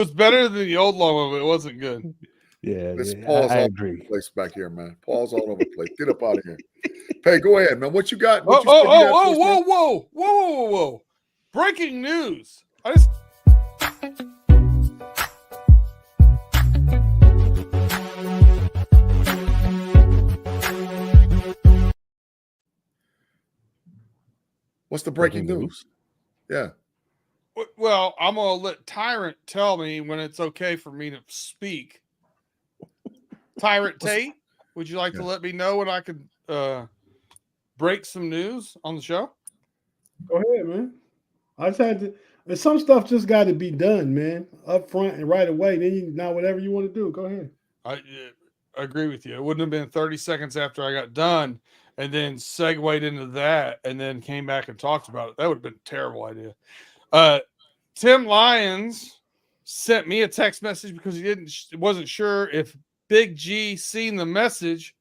was better than the old logo, but it wasn't good. Yeah, This yeah, Paul's I all agree. over the place back here, man. Paul's all over the place. Get up out of here. Hey, go ahead, man. What you got? Whoa, What you said you had for us, man? whoa. Breaking news. I just What's the breaking news? Yeah. Well, I'm going to let Tyrant tell me when it's okay for me to speak. Tyrant Tate, would you like to let me know when I could break some news on the show? Go ahead, man. I just had to. There's some stuff just got to be done, man, up front and right away. Then you now whatever you want to do, go ahead. I agree with you. It wouldn't have been 30 seconds after I got done and then segued into that and then came back and talked about it. That would have been a terrible idea. Tim Lyons sent me a text message because he wasn't sure if Big G seen the message,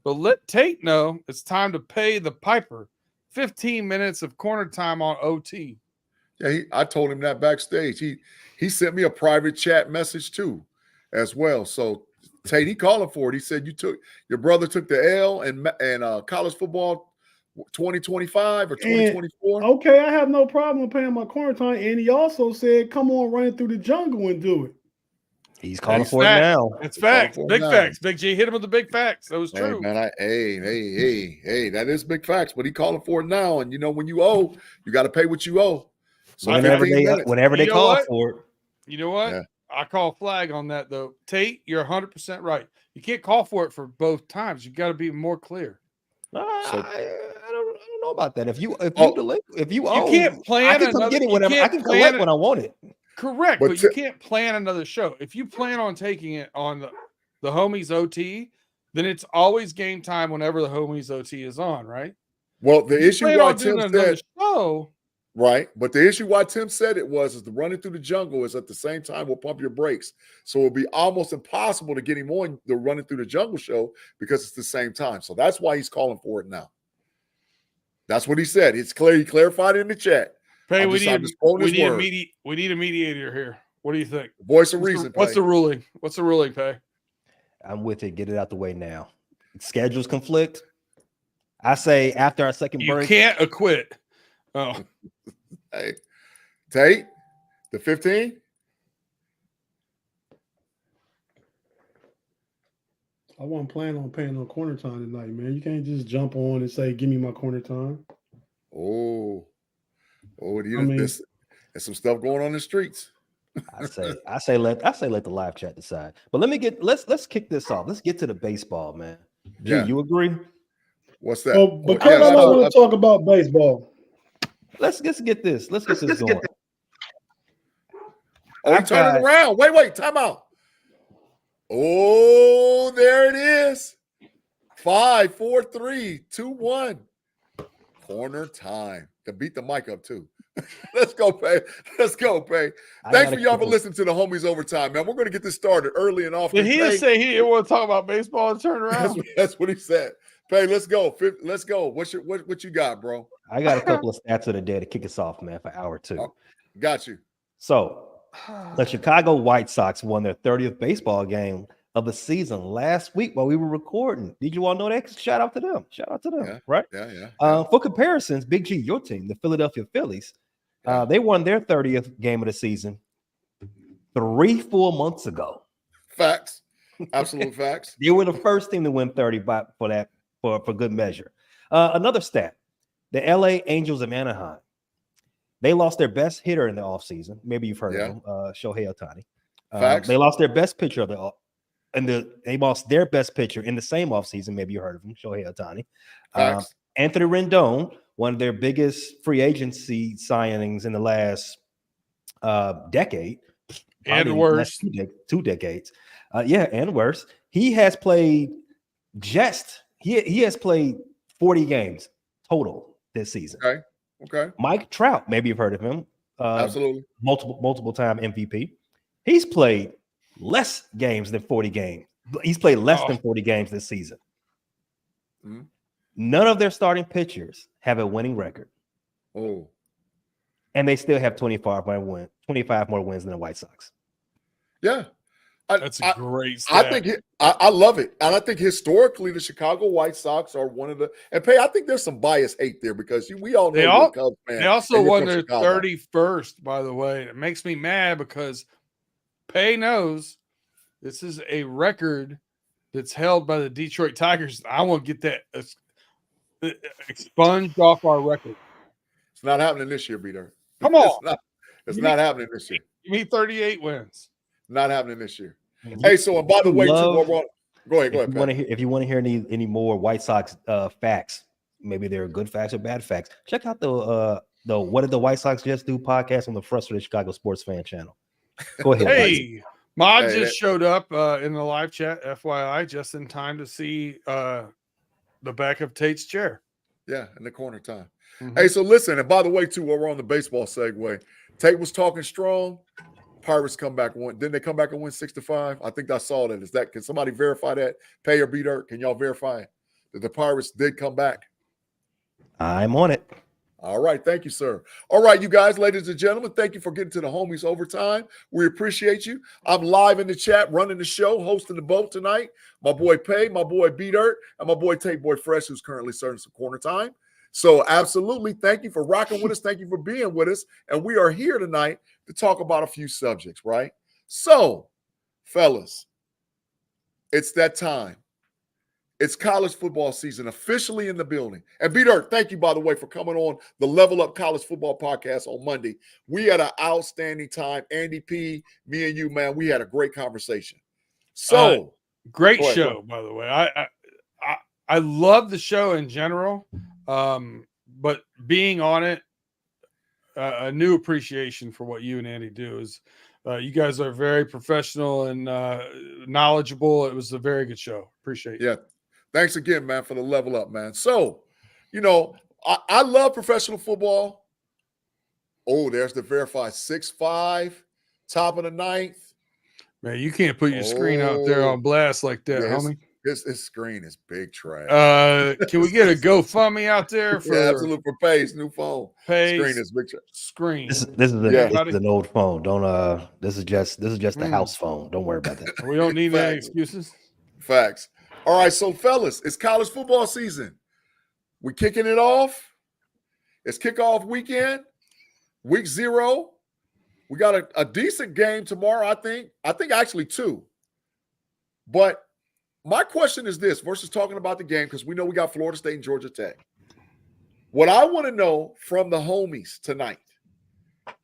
but let Tate know it's time to pay the piper. 15 minutes of corner time on OT. Yeah, I told him that backstage. He sent me a private chat message too, as well. So Tate, he calling for it. He said your brother took the L and college football 2025 or 2024. Okay, I have no problem paying my corner time. And he also said, "Come on, running through the jungle and do it." He's calling for it now. It's facts. Big facts. Big G hit him with the big facts. That was true. Hey, man, hey, that is big facts. But he calling for it now. And when you owe, you got to pay what you owe. So whenever they call for it. You know what? Yeah. I call flag on that though. Tate, you're 100% right. You can't call for it for both times. You got to be more clear. I don't know about that. If you owe, you can't plan. I can come get it whenever. I can collect when I want it. Correct, but you can't plan another show. If you plan on taking it on the homies OT, then it's always game time whenever the homies OT is on, right? Well, the issue why Tim said show, right, but the issue why Tim said it is the running through the jungle is at the same time will pump your brakes, so it'll be almost impossible to get him on the running through the jungle show because it's the same time. So that's why he's calling for it now. That's what he said. It's clear. He clarified it in the chat. Pay, we need a mediator here. What do you think? Voice of reason. What's the ruling? What's the ruling, Pay? I'm with it. Get it out the way now. Schedules conflict. I say after our second break. You can't acquit. Oh. Hey, Tate, the 15? I wasn't planning on paying no corner time tonight, man. You can't just jump on and say, "Give me my corner time." There's some stuff going on in the streets. I say let the live chat decide. But let's kick this off. Let's get to the baseball, man. G, you agree? What's that? Oh, because I don't want to talk about baseball. Let's get this going. He turned it around. Wait, time out. Oh, there it is. 5, 4, 3, 2, 1. Corner time. To beat the mic up too. Let's go, Pay. Thanks for y'all for listening to the homies overtime, man. We're going to get this started early and often. Did he just say he didn't want to talk about baseball and turn around? That's what he said. Pay, let's go. Let's go. What you got, bro? I got a couple of stats of the day to kick us off, man, for hour 2. Oh, got you. So the Chicago White Sox won their 30th baseball game of the season last week while we were recording. Did you all know that? Shout out to them. Right? Yeah. For comparisons, Big G, your team, the Philadelphia Phillies, they won their 30th game of the season 3 full months ago. Facts. Absolute facts. They were the first team to win 30 for good measure. Another stat, the LA Angels of Anaheim, they lost their best hitter in the offseason. Maybe you've heard of him, Shohei Ohtani. They lost their best pitcher they lost their best pitcher in the same offseason. Maybe you heard of him, Shohei Ohtani. Anthony Rendon, one of their biggest free agency signings in the last decade. And worse. 2 decades. And worse. He has played he has played 40 games total this season. Okay. Mike Trout, maybe you've heard of him. Absolutely. Multiple time MVP. He's played less games than 40 games. He's played less than 40 games this season. Mm-hmm. None of their starting pitchers have a winning record. Oh. And they still have 25 more wins than the White Sox. Yeah. That's a great stat. I love it. And I think historically the Chicago White Sox are one of the and I think there's some bias hate there because we all know you're a Cubs fan. They also won their Chicago. 31st, by the way. It makes me mad because Pay knows this is a record that's held by the Detroit Tigers. I want to get that expunged off our record. It's not happening this year, Peter. Come on. It's not happening this year. You mean 38 wins. Not happening this year. Hey, so and by the way, go ahead. If you want to hear any more White Sox facts, maybe they're good facts or bad facts, check out the What Did the White Sox Just Do podcast on the Frustrated Chicago Sports Fan channel. Go ahead. Hey, Mod just showed up in the live chat, FYI, just in time to see the back of Tate's chair. Yeah, in the corner time. Mm-hmm. Hey, so listen, and by the way, too, while we're on the baseball segue, Tate was talking strong. Pirates come back and win. Didn't they come back and win 6-5? I think I saw that. Can somebody verify that? Pay or B Dirt? Can y'all verify it? That the Pirates did come back? I'm on it. All right. Thank you, sir. All right, you guys, ladies and gentlemen, thank you for getting to the homies overtime. We appreciate you. I'm live in the chat, running the show, hosting the boat tonight. My boy Pay, my boy B Dirt, and my boy Tate Boy Fresh, who's currently serving some corner time. So absolutely, thank you for rocking with us. Thank you for being with us. And we are here tonight to talk about a few subjects, right? So, fellas, it's that time. It's college football season officially in the building. And B-Dirt, thank you, by the way, for coming on the Level Up College Football Podcast on Monday. We had an outstanding time. Andy P, me and you, man, we had a great conversation. So, great show, by the way. I love the show in general. But being on it, a new appreciation for what you and Andy do is you guys are very professional and knowledgeable. It was a very good show. Appreciate it. Yeah. Thanks again, man, for the level up, man. So, I love professional football. Oh, there's the verified 6'5", top of the ninth. Man, you can't put your screen out there on blast like that, homie. This screen is big trash. Can we get a GoFundMe out there for absolutely for Pay's new phone? Pay's screen is big trash. Screen. This is an old phone. Don't this is just the house phone. Don't worry about that. We don't need any excuses. Facts. All right, so fellas, it's college football season. We kicking it off. It's kickoff weekend, week 0. We got a decent game tomorrow, I think actually 2. But my question is this versus talking about the game, because we know we got Florida State and Georgia Tech. What I want to know from the homies tonight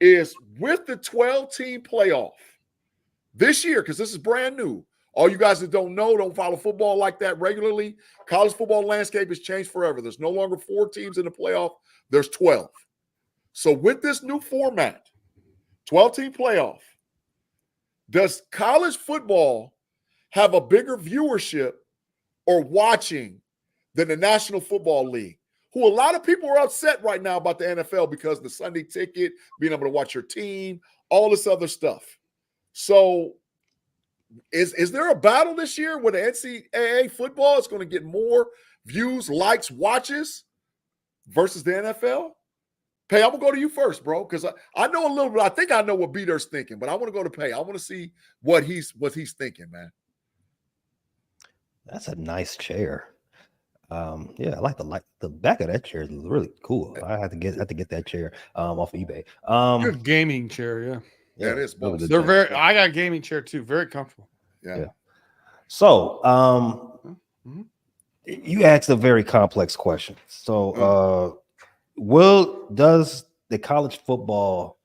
is with the 12-team playoff this year, because this is brand new. All you guys that don't follow football like that regularly, college football landscape has changed forever. There's no longer 4 teams in the playoff. There's 12. So with this new format, 12-team playoff, does college football have a bigger viewership or watching than the National Football League, who a lot of people are upset right now about the NFL because of the Sunday ticket, being able to watch your team, all this other stuff. So is there a battle this year where the NCAA football is going to get more views, likes, watches versus the NFL? Pay, I'm going to go to you first, bro, because I know a little bit. I think I know what Beater's thinking, but I want to go to Pay. I want to see what he's thinking, man. That's a nice chair. Yeah, I like the back of that chair is really cool. I have to get that chair off eBay. Good gaming chair, yeah, it is. They're very. I got a gaming chair too, very comfortable. Yeah. So, you asked a very complex question. So, does the college football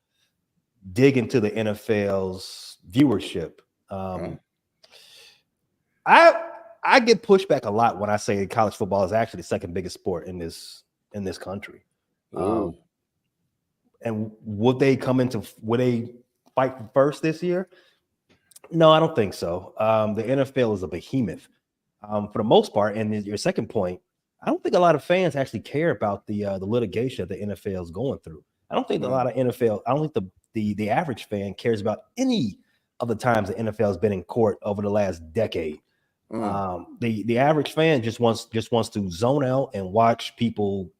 dig into the NFL's viewership? I get pushback a lot when I say college football is actually the second biggest sport in this country. And would they fight for first this year? No, I don't think so. The NFL is a behemoth for the most part. And your second point, I don't think a lot of fans actually care about the litigation that the NFL is going through. I don't think I don't think the average fan cares about any of the times the NFL has been in court over the last decade. The average fan just wants to zone out and watch people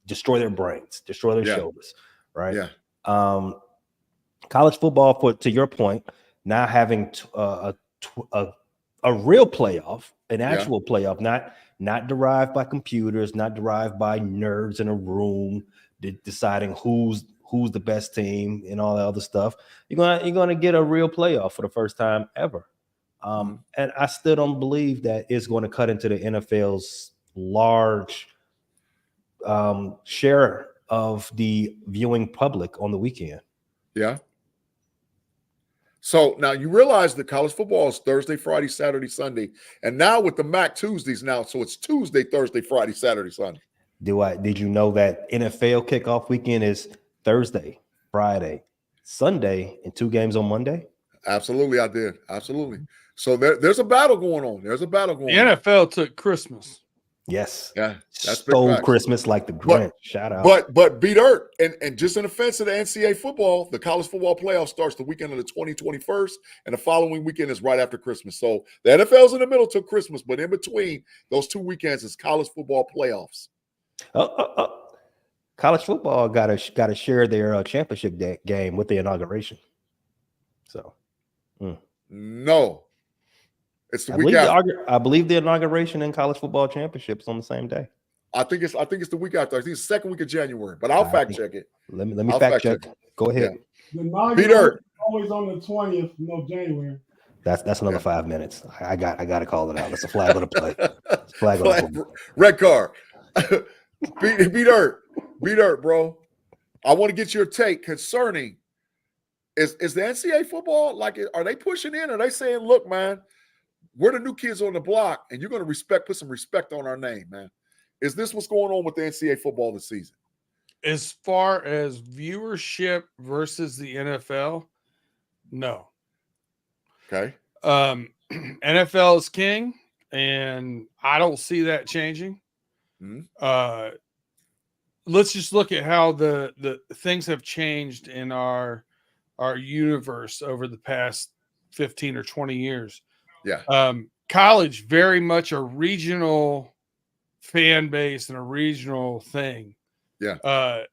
destroy their brains, destroy their shoulders, right? Yeah. College football, to your point, now having a real playoff, an actual playoff, not derived by computers, not derived by nerds in a room deciding who's the best team and all that other stuff. You're gonna get a real playoff for the first time ever. And I still don't believe that it's going to cut into the NFL's large share of the viewing public on the weekend. Yeah. So now you realize that college football is Thursday, Friday, Saturday, Sunday, and now with the MAC Tuesdays now, so it's Tuesday, Thursday, Friday, Saturday, Sunday. Did you know that NFL kickoff weekend is Thursday, Friday, Sunday, and 2 games on Monday? Absolutely, I did. Absolutely. So there's a battle going on. There's a battle going on. The NFL took Christmas. Yes. Yeah. That's stole Christmas like the Grinch. Shout out. But beat Earth. And just in offense of the NCAA football, the college football playoff starts the weekend of the 21st, and the following weekend is right after Christmas. So the NFL's in the middle till Christmas, but in between those 2 weekends is college football playoffs. College football got to share their championship game with the inauguration. So, no, it's the week after. I believe the inauguration and college football championships on the same day. I think it's the week after. I think it's the second week of January, but I'll fact check it. Let me fact check. Go ahead. The inauguration is always on the 20th of January. That's another 5 minutes. I got to call it out. That's a flag on the play. Flag on the play. Red card. Beat Earth, bro. I want to get your take concerning is the NCAA football, like, are they pushing in? Are they saying, look, man, we're the new kids on the block, and you're going to put some respect on our name, man? Is this what's going on with the NCAA football this season? As far as viewership versus the NFL, no. Okay. NFL is king, and I don't see that changing. Let's just look at how the things have changed in our universe over the past 15 or 20 years. Yeah. College, very much a regional fan base and a regional thing. Yeah.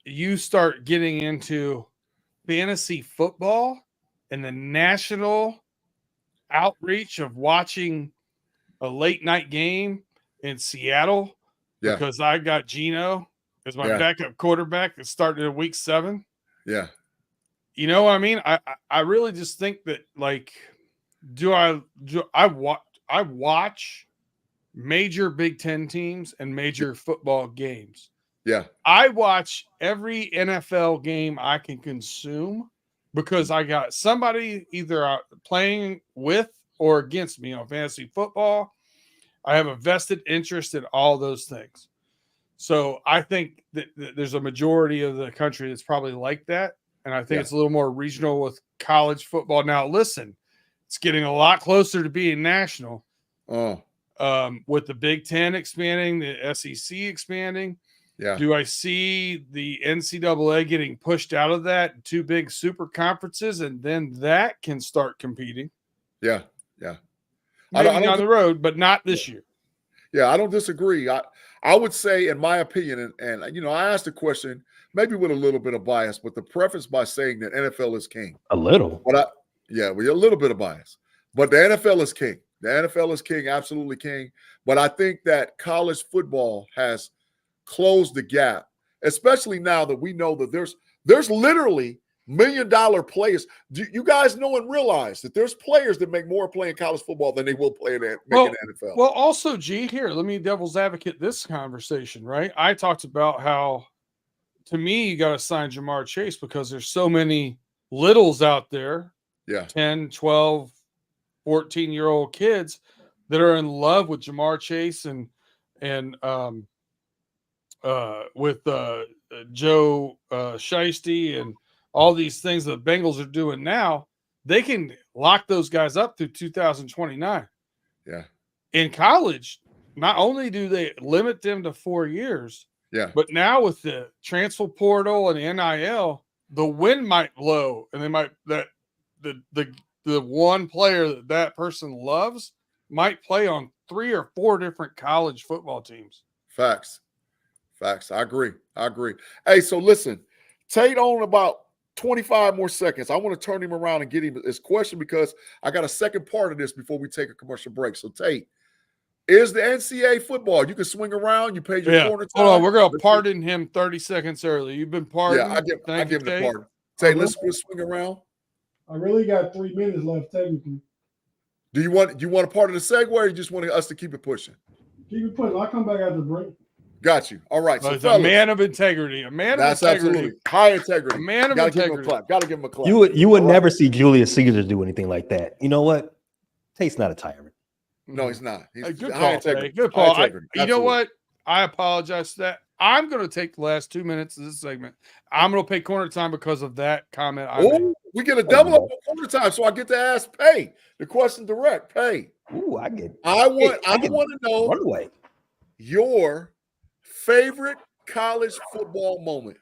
You start getting into fantasy football and the national outreach of watching a late night game in Seattle because I got Geno as my backup quarterback that started in week 7. Yeah. You know what I mean? I really just think that, like, I watch major Big Ten teams and major football games. Yeah. I watch every NFL game I can consume because I got somebody either playing with or against me on fantasy football. I have a vested interest in all those things. So I think that there's a majority of the country that's probably like that. And I think it's a little more regional with college football. Now, listen, it's getting a lot closer to being national. With the Big Ten expanding, the SEC expanding. Yeah. Do I see the NCAA getting pushed out of that, 2 big super conferences, and then that can start competing? Yeah. Yeah. Maybe down the road, but not this year. Yeah, I don't disagree. I would say, in my opinion, and you know, I asked the question maybe with a little bit of bias, but the preface by saying that NFL is king. A little. But with a little bit of bias. But the NFL is king. The NFL is king, absolutely king. But I think that college football has closed the gap, especially now that we know that there's literally $1 million players. Do you guys know and realize that there's players that make more playing college football than they will play in the NFL? Well, also, here, let me devil's advocate this conversation, right? I talked about how, to me, you got to sign Jamar Chase because there's so many littles out there, 10, 12, 14-year-old kids that are in love with Jamar Chase and with Joe Shiesty and all these things that the Bengals are doing now. They can lock those guys up through 2029. Yeah. In college, not only do they limit them to 4 years, but now with the transfer portal and the NIL, the wind might blow, and they might the one player that person loves might play on 3 or 4 different college football teams. Facts. I agree. Hey, so listen, Tate on about 25 more seconds. I want to turn him around and get him his question because I got a second part of this before we take a commercial break. So, Tate, is the NCAA football? You can swing around. You paid your corner time. Hold on. We're going to pardon him 30 seconds early. You've been pardoned. Yeah, I give him the pardon. Tate, let's swing around. I really got 3 minutes left, technically. Do you want a part of the segue, or you just want us to keep it pushing? Keep it pushing. I'll come back after the break. Got you. All right. So, a man of integrity. A man of integrity. Absolutely high integrity. A man of Gotta integrity. Got to give him a clap. You would never see Julius Caesar do anything like that. You know what? Tate's not a tyrant. No, he's not. He's Good high call. integrity. Good call. You know what? I apologize for that. I'm going to take the last 2 minutes of this segment. I'm going to pay corner time because of that comment. We get a double up on corner time, so I get to ask Pay the question direct. Pay. Ooh, I want to know runaway. Your favorite college football moment,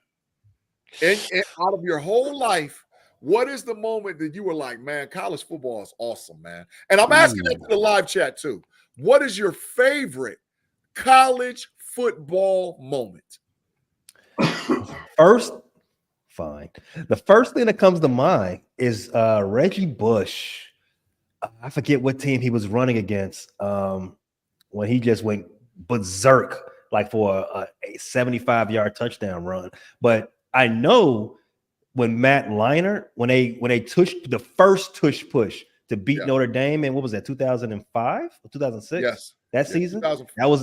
and out of your whole life. What is the moment that you were like, man, college football is awesome, man? And I'm asking that to the live chat too. What is your favorite college football moment? The first thing that comes to mind is Reggie Bush. I forget what team he was running against when he just went berserk, like for a 75-yard touchdown run. But I know when Matt Leinart, when they pushed the first push to beat Notre Dame, and what was that, 2005 or 2006? Yes. That season, that was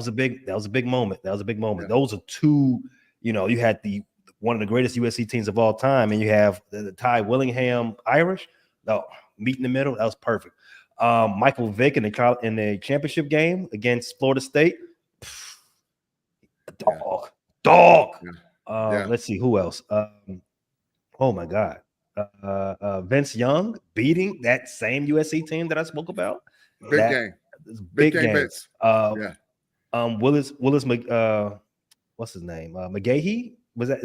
a big moment. That was a big moment. Yeah. Those are two. You had one of the greatest USC teams of all time, and you have the Ty Willingham Irish. No, meet in the middle. That was perfect. Michael Vick in the championship game against Florida State. Dog. Yeah. Let's see who else. Oh my God. Vince Young beating that same USC team that I spoke about. Big game. Vince. Willis what's his name? McGahee? Was that?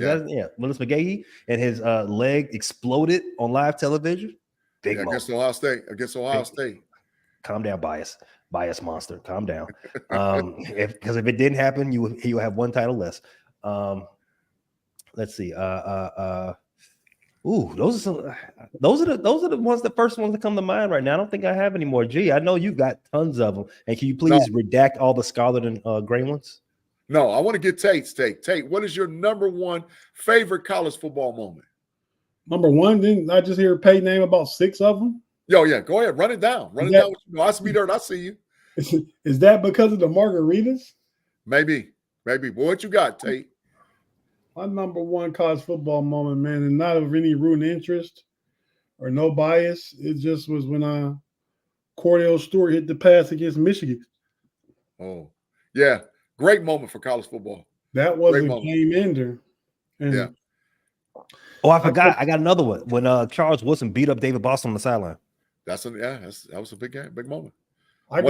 Willis McGahee, and his leg exploded on live television. Big against Ohio State. Calm down, bias monster. Calm down. Because if it didn't happen, you have one title less. Let's see. Those are the ones, the first ones that come to mind right now. I don't think I have any more. Gee, I know you've got tons of them. And can you please redact all the scarlet and gray ones? No, I want to get Tate's take. Tate, what is your number one favorite college football moment? Number one, didn't I just hear Pay name about 6 of them? Yo, yeah, go ahead, run it down. I see dirt. I see you. Is that because of the margaritas? Maybe. Well, what you got, Tate? My number one college football moment, man, and not of any rooting interest or no bias. It just was when Cordell Stewart hit the pass against Michigan. Oh, yeah. Great moment for college football. That was a game ender. Yeah. Oh, I forgot. I got another one. When Charles Woodson beat up David Boston on the sideline. That was a big moment. I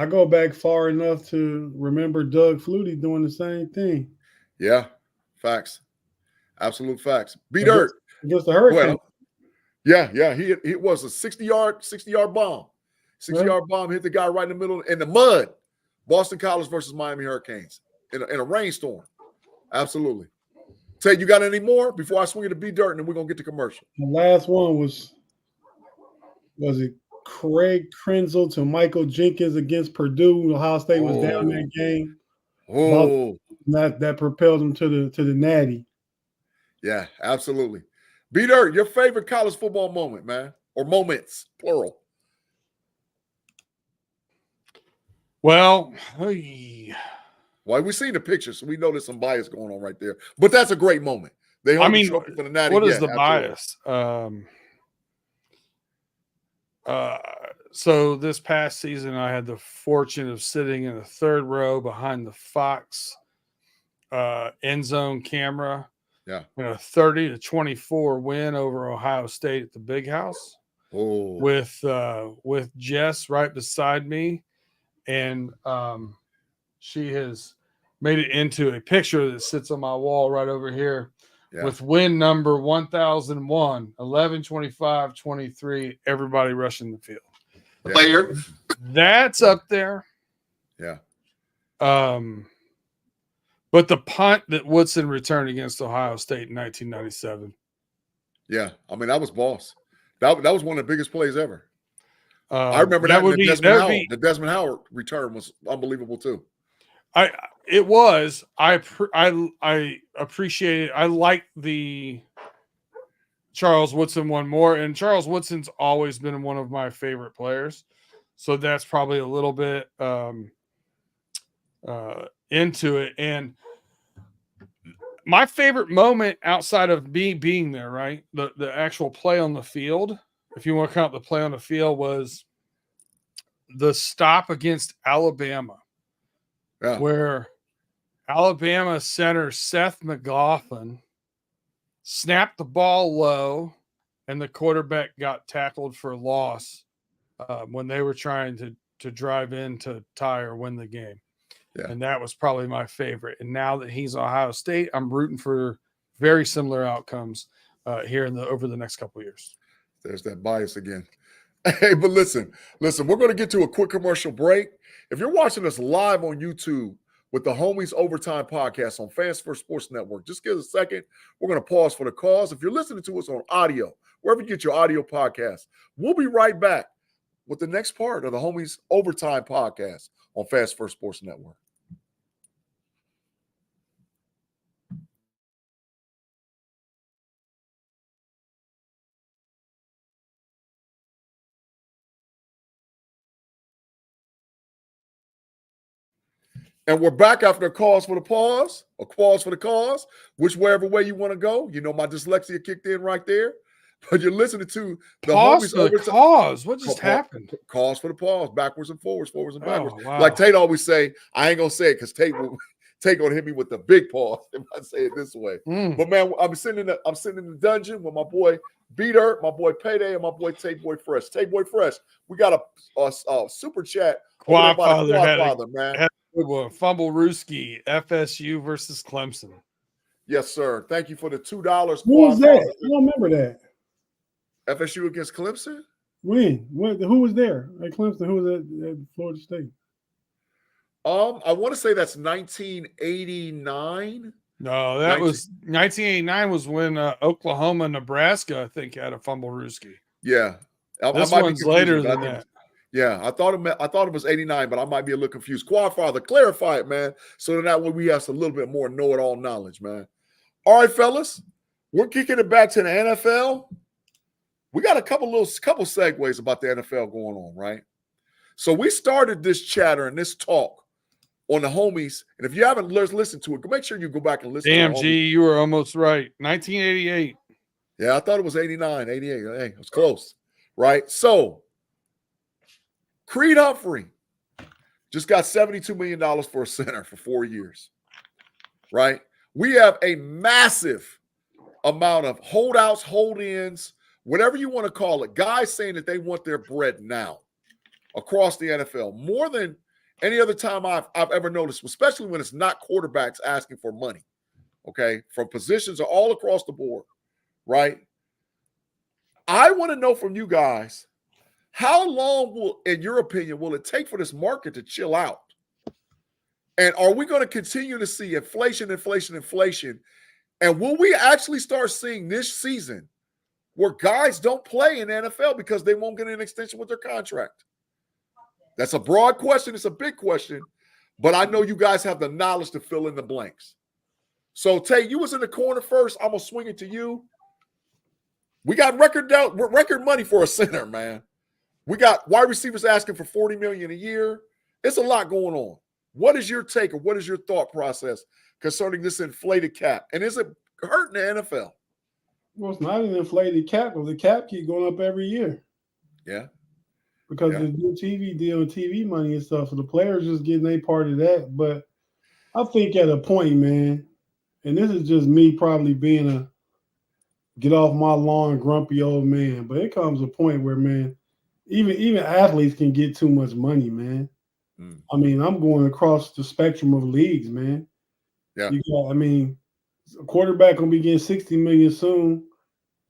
go back far enough to remember Doug Flutie doing the same thing. Yeah, facts. Absolute facts. B-Dirt. Against the Hurricane. Yeah. He was a 60-yard bomb. 60-yard bomb hit the guy right in the middle in the mud. Boston College versus Miami Hurricanes in a rainstorm. Absolutely. Tate, you got any more before I swing it to B-Dirt, and then we're going to get to commercial? The last one was it Craig Krenzel to Michael Jenkins against Purdue? Ohio State was down that game. That propelled them to the natty. Yeah, absolutely. B-Dirt, your favorite college football moment, man, or moments, plural. Well, we've seen the picture, so we know there's some bias going on right there. But that's a great moment. They hold the trophy for the natty. What is the bias? So this past season, I had the fortune of sitting in the third row behind the Fox end zone camera. Yeah. In a 30-24 win over Ohio State at the Big House. With Jess right beside me. And she has made it into a picture that sits on my wall right over here with win number 1001, 11-25-23, everybody rushing the field. Player. That's up there. Yeah. But the punt that Woodson returned against Ohio State in 1997. Yeah, I mean that was boss. That was one of the biggest plays ever. I remember that that. would And be the Desmond Howard return was unbelievable too. I appreciate it. I like the Charles Woodson one more, and Charles Woodson's always been one of my favorite players, so that's probably a little bit into it. And my favorite moment outside of me being there, right, the actual play on the field, if you want to count the play on the field, was the stop against Alabama, where Alabama center Seth McLaughlin snapped the ball low, and the quarterback got tackled for loss when they were trying to drive in to tie or win the game. Yeah. And that was probably my favorite. And now that he's Ohio State, I'm rooting for very similar outcomes here over the next couple of years. There's that bias again. Hey, but listen, we're going to get to a quick commercial break. If you're watching us live on YouTube with the Homies Overtime Podcast on Fans First Sports Network, just give us a second. We're going to pause for the cause. If you're listening to us on audio, wherever you get your audio podcast, we'll be right back with the next part of the Homies Overtime Podcast on Fast First Sports Network. And we're back after a pause for the cause, whichever way you want to go. You know, my dyslexia kicked in right there. But you're listening to the Homies Overtime. Cause. What just happened? Cause for the pause, backwards and forwards and backwards. Oh, wow. Like Tate always say, I ain't gonna say it because Tate gonna hit me with the big pause if I say it this way. But man, I'm sitting in the dungeon with my boy B-Dirt, my boy Payday, and my boy Tate Boy Fresh. Tate Boy Fresh, we got a super chat. Quad Father, man. Fumble Rooski, FSU versus Clemson. Yes, sir. Thank you for the $2. Who was that? I don't remember that. FSU against Clemson? When? Who was there at Clemson? Who was at Florida State? I want to say that's 1989. No, that was 1989 was when Oklahoma, Nebraska, I think, had a Fumble Rooski. Yeah. This one's later than that. Yeah, I thought it was 89, but I might be a little confused. Quad Father, clarify it, man. So that way we have a little bit more know-it-all knowledge, man. All right, fellas, we're kicking it back to the NFL. We got a couple segues about the NFL going on, right? So we started this chatter and this talk on the Homies, and if you haven't listened to it, make sure you go back and listen. Damn, G, you were almost right. 1988. Yeah, I thought it was 89, 88. Hey, it was close, right? So Creed Humphrey just got $72 million for a center for 4 years, right? We have a massive amount of holdouts, hold-ins, whatever you want to call it, guys saying that they want their bread now across the NFL, more than any other time I've ever noticed, especially when it's not quarterbacks asking for money, okay, from positions all across the board, right? I want to know from you guys, how long will, in your opinion, will it take for this market to chill out? And are we going to continue to see inflation? And will we actually start seeing this season where guys don't play in the NFL because they won't get an extension with their contract? That's a broad question. It's a big question. But I know you guys have the knowledge to fill in the blanks. So, Tay, you was in the corner first. I'm going to swing it to you. We got record money for a center, man. We got wide receivers asking for $40 million a year. It's a lot going on. What is your take or what is your thought process concerning this inflated cap? And is it hurting the NFL? Well, it's not an inflated cap, but the cap keep going up every year. Yeah. Because the new TV deal and TV money and stuff. So the players just getting a part of that. But I think at a point, man, and this is just me probably being a get off my lawn grumpy old man, but it comes a point where, man, even athletes can get too much money, man. I mean, I'm going across the spectrum of leagues, man. Yeah. A quarterback gonna be getting $60 million soon.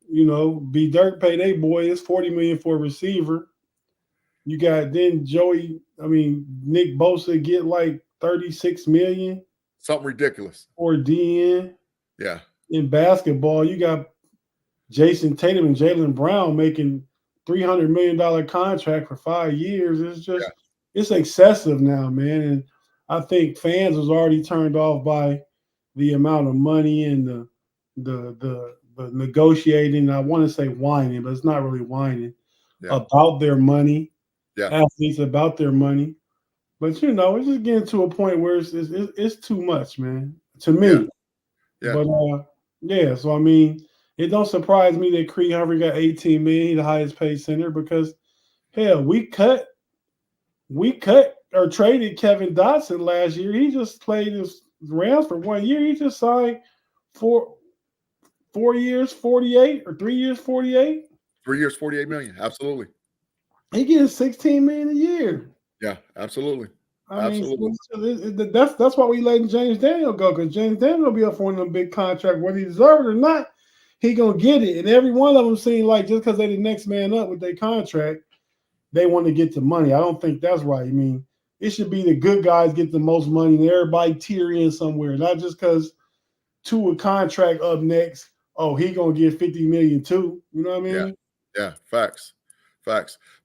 You know, B Dirt pay they boy is $40 million for a receiver. You got then Nick Bosa get like $36 million. Something ridiculous. Or DN. Yeah. In basketball, you got Jason Tatum and Jaylen Brown making $300 million contract for 5 years. It's just it's excessive now, man. And I think fans was already turned off by the amount of money and the negotiating. I want to say whining, but it's not really whining about their money. Athletes about their money. But you know, it's just getting to a point where it's too much, man. To me. But so I mean, it don't surprise me that Creed Humphrey got $18 million, the highest paid center, because hell, we cut or traded Kevin Dotson last year. He just played his Rams for 1 year. He just signed 4 years, 48, or 3 years, 48. 3 years, 48 million. Absolutely. He gets $16 million a year. Yeah, absolutely. I mean, that's why we letting James Daniel go, because James Daniel will be up for one of them big contracts, whether he deserves it or not. He gonna get it, and every one of them seem like just because they're the next man up with their contract, they want to get the money. I don't think that's right. I mean, it should be the good guys get the most money, and everybody tier in somewhere, not just because Tua contract up next. Oh, he gonna get $50 million too. You know what I mean? Yeah. Facts.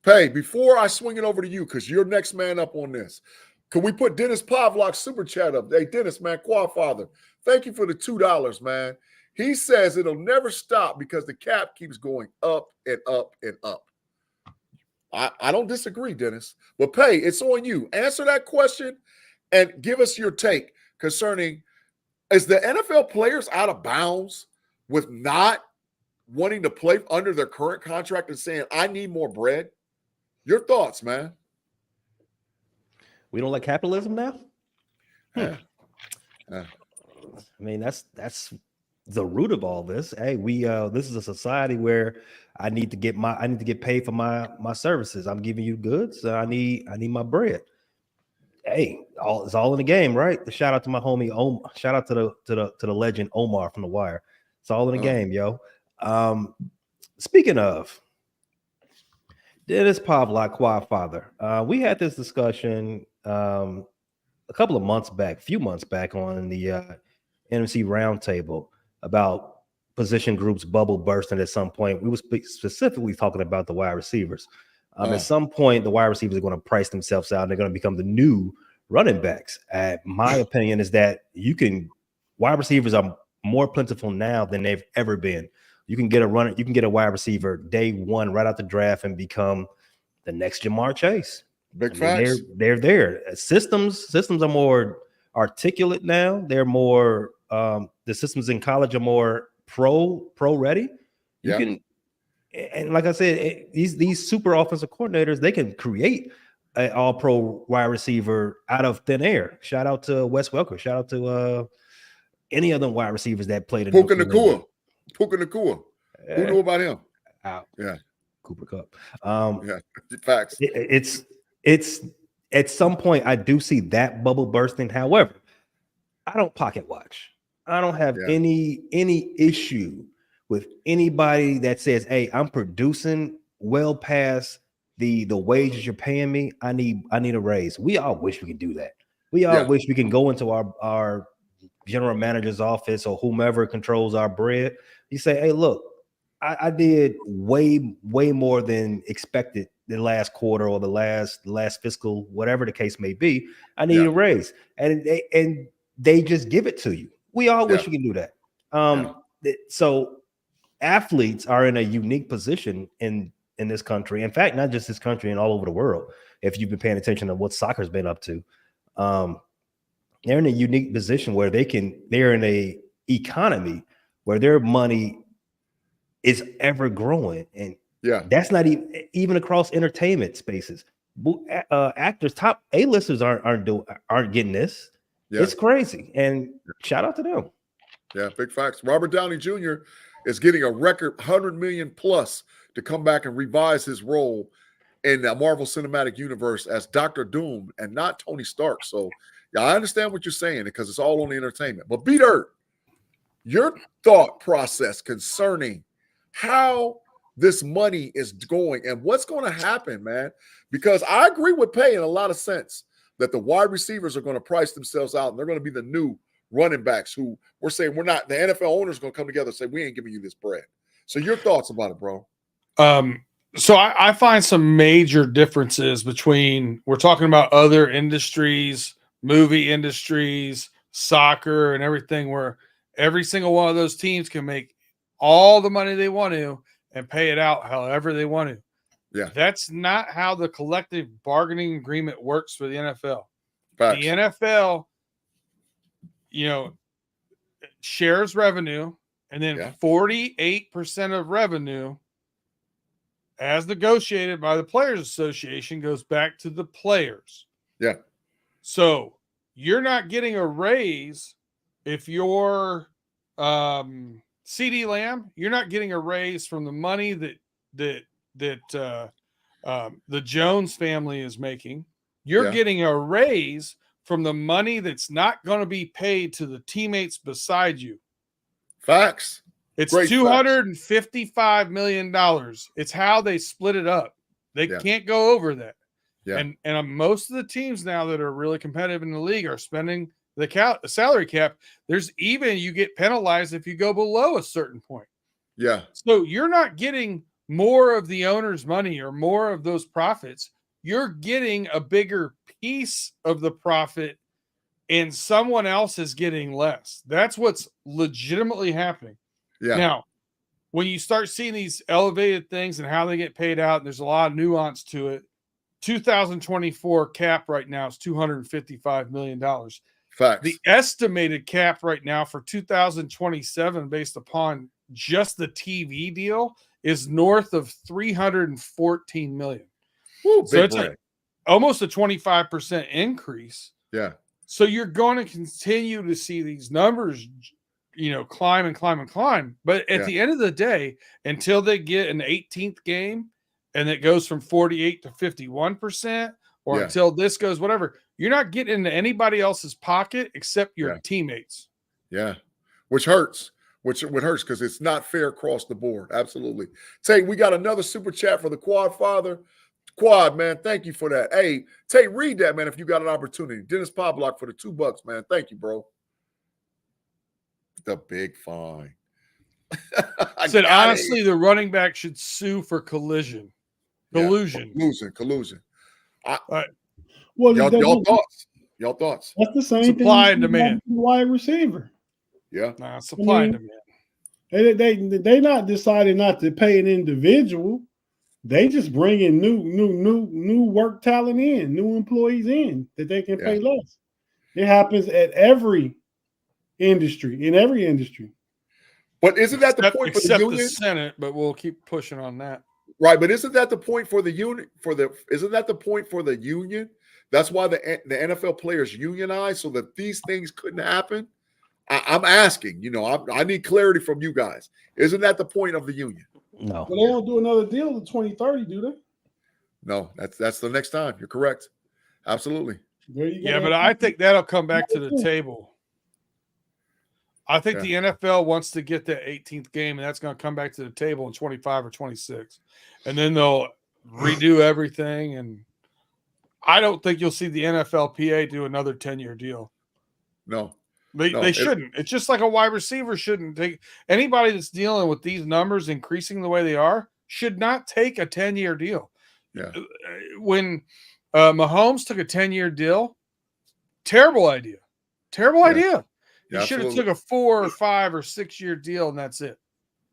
Pay, before I swing it over to you, because you're next man up on this. Can we put Dennis Pavlok's super chat up? Hey, Dennis, man, Quad Father, thank you for the $2, man. He says it'll never stop because the cap keeps going up and up and up. I don't disagree, Dennis. But Pay, it's on you. Answer that question and give us your take concerning, is the NFL players out of bounds with not wanting to play under their current contract and saying, I need more bread? Your thoughts, man. We don't like capitalism now? Yeah. I mean, that's the root of all this. Hey, this is a society where I need to get paid for my services. I'm giving you goods. I need my bread. Hey, it's all in the game, right? Shout out to my homie shout out to the legend Omar from The Wire. It's all in the game, yo. Speaking of Dennis Pavlok, Quad Father, we had this discussion a few months back on the NFC Roundtable about position groups bubble bursting at some point. We were specifically talking about the wide receivers. At some point, the wide receivers are going to price themselves out. And they're going to become the new running backs. My opinion is that wide receivers are more plentiful now than they've ever been. You can get a wide receiver day one right out the draft and become the next Jamar Chase. Big facts. They're there. Systems are more articulate now. They're more the systems in college are more pro ready. You can, and like I said, these super offensive coordinators, they can create an all pro wide receiver out of thin air. Shout out to Wes Welker. Shout out to any other wide receivers that played in Puka Nacua. Who knew about him? Yeah. Cooper Kupp. Facts. It's at some point I do see that bubble bursting. However, I don't pocket watch. I don't have any issue with anybody that says, hey, I'm producing well past the wages you're paying me. I need a raise. We all wish we could do that. We all wish we can go into our general manager's office or whomever controls our bread. You say, hey, look, I did way more than expected the last quarter or the last fiscal, whatever the case may be. I need a raise. And they just give it to you. We all wish we can do that. So athletes are in a unique position in this country. In fact, not just this country and all over the world. If you've been paying attention to what soccer's been up to, they're in a unique position where they're in a economy where their money is ever growing. And that's not even across entertainment spaces. Actors, top A-listers aren't getting this. It's crazy. And shout out to them. Yeah, big facts. Robert Downey Jr. is getting a record $100 million plus to come back and revise his role in the Marvel Cinematic Universe as Dr. Doom and not Tony Stark. So I understand what you're saying because it's all on the entertainment. But B Dirt, your thought process concerning how this money is going and what's going to happen, man, because I agree with Pay in a lot of sense. that the wide receivers are going to price themselves out, and they're going to be the new running backs who we're saying we're not. The NFL owners are going to come together and say, we ain't giving you this bread. So your thoughts about it, bro? So I find some major differences between, we're talking about other industries, movie industries, soccer, and everything, where every single one of those teams can make all the money they want to and pay it out however they want to. Yeah. That's not how the collective bargaining agreement works for the NFL. Facts. The NFL, shares revenue, and then 48% of revenue, as negotiated by the Players Association, goes back to the players. Yeah. So you're not getting a raise if you're CeeDee Lamb. You're not getting a raise from the money that the Jones family is making. You're getting a raise from the money that's not going to be paid to the teammates beside you. Facts. It's $255 million. It's how they split it up. They can't go over that. Yeah. And most of the teams now that are really competitive in the league are spending the salary cap. You get penalized if you go below a certain point. Yeah. So you're not getting more of the owner's money or more of those profits. You're getting a bigger piece of the profit, and someone else is getting less. That's what's legitimately happening. Yeah. Now, when you start seeing these elevated things and how they get paid out, there's a lot of nuance to it. 2024 cap right now is $255 million. Facts. The estimated cap right now for 2027, based upon just the TV deal, is north of $314 million. Woo, so it's almost a 25% increase. Yeah. So you're going to continue to see these numbers, climb and climb and climb. But at the end of the day, until they get an 18th game and it goes from 48 to 51%, or until this goes whatever, you're not getting into anybody else's pocket except your teammates. Yeah. Which hurts. Which hurts because it's not fair across the board. Absolutely. Tate, we got another super chat for the Quad Father. Quad, man, thank you for that. Hey, Tate, read that, man, if you got an opportunity. Dennis Poblock for the $2, man. Thank you, bro. The big fine. Said, honestly, the running back should sue for collusion. Collusion. Well, y'all thoughts? Y'all thoughts? That's the same supply thing. And demand. Wide receiver. Yeah. Supply and demand. They not decided not to pay an individual. They just bring in new work talent in, new employees in that they can pay less. It happens at every industry, in every industry. But isn't that the point for the union? The Senate, but we'll keep pushing on that. Right, but isn't that the point for the union? Isn't that the point for the union? That's why the NFL players unionize, so that these things couldn't happen. I'm asking, I need clarity from you guys. Isn't that the point of the union? No. But they don't do another deal in 2030, do they? No, that's the next time. You're correct. Absolutely. Yeah, but I think that'll come back to the table. I think the NFL wants to get that 18th game, and that's going to come back to the table in 25 or 26. And then they'll redo everything. And I don't think you'll see the NFLPA do another 10-year deal. No. They shouldn't. It's just like a wide receiver shouldn't take. Anybody that's dealing with these numbers increasing the way they are should not take a 10-year deal. Yeah. When Mahomes took a 10-year deal, terrible idea. Terrible idea. He should have took a 4 or 5 or 6 year deal, and that's it.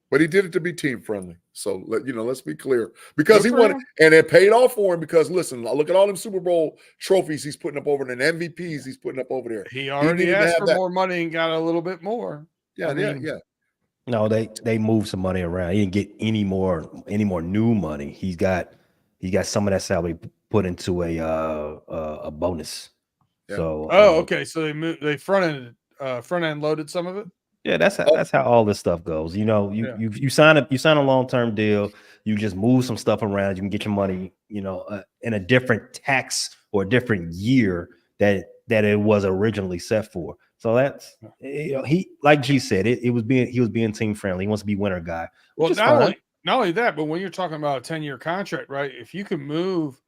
But he did it to be team friendly. So let's be clear, because he wanted, and it paid off for him. Because listen, look at all them Super Bowl trophies he's putting up over there, and MVPs he's putting up over there. He already asked for more money and got a little bit more. Yeah, No, they moved some money around. He didn't get any more new money. He got some of that salary put into a bonus. Yeah. So okay. So they front end loaded some of it. Yeah, that's how all this stuff goes. You sign a long-term deal, you just move some stuff around, you can get your money, in a different tax or a different year that it was originally set for. So that's he, like G said, he was being team friendly. He wants to be winner guy. Well, not only that, but when you're talking about a 10-year contract, right? If you can move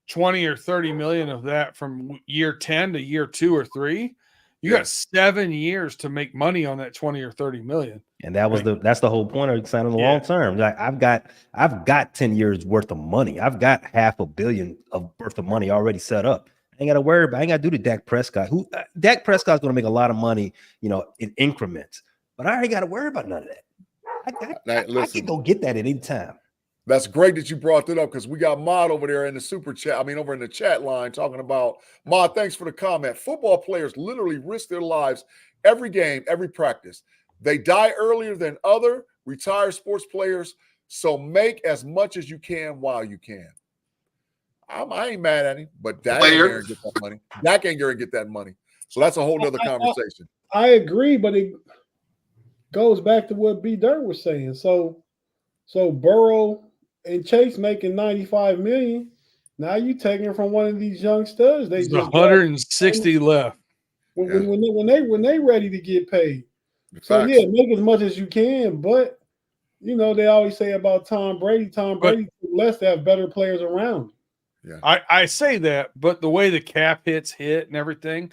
20 or 30 million of that from year 10 to year 2 or 3, you got 7 years to make money on that 20 or 30 million. And that's the whole point of signing the long term. Like I've got 10 years worth of money. I've got $500 million worth of money already set up. I ain't got to worry about. I ain't got to do the Dak Prescott. Dak Prescott's going to make a lot of money, in increments. But I ain't got to worry about none of that. I can go get that at any time. That's great that you brought that up because we got Mod over there in the super chat. Over in the chat line talking about, Mod, thanks for the comment. Football players literally risk their lives every game, every practice. They die earlier than other retired sports players, so make as much as you can while you can. I ain't mad at him, but Dak ain't going to get that money. Dak ain't going to get that money. So that's a whole nother conversation. I agree, but it goes back to what B. Dirt was saying. So Burrow and Chase making $95 million. Now you taking from one of these young studs. They just 160 left. When they ready to get paid. So make as much as you can, but they always say about Tom Brady. Tom Brady less to have better players around. Yeah, I say that, but the way the cap hit and everything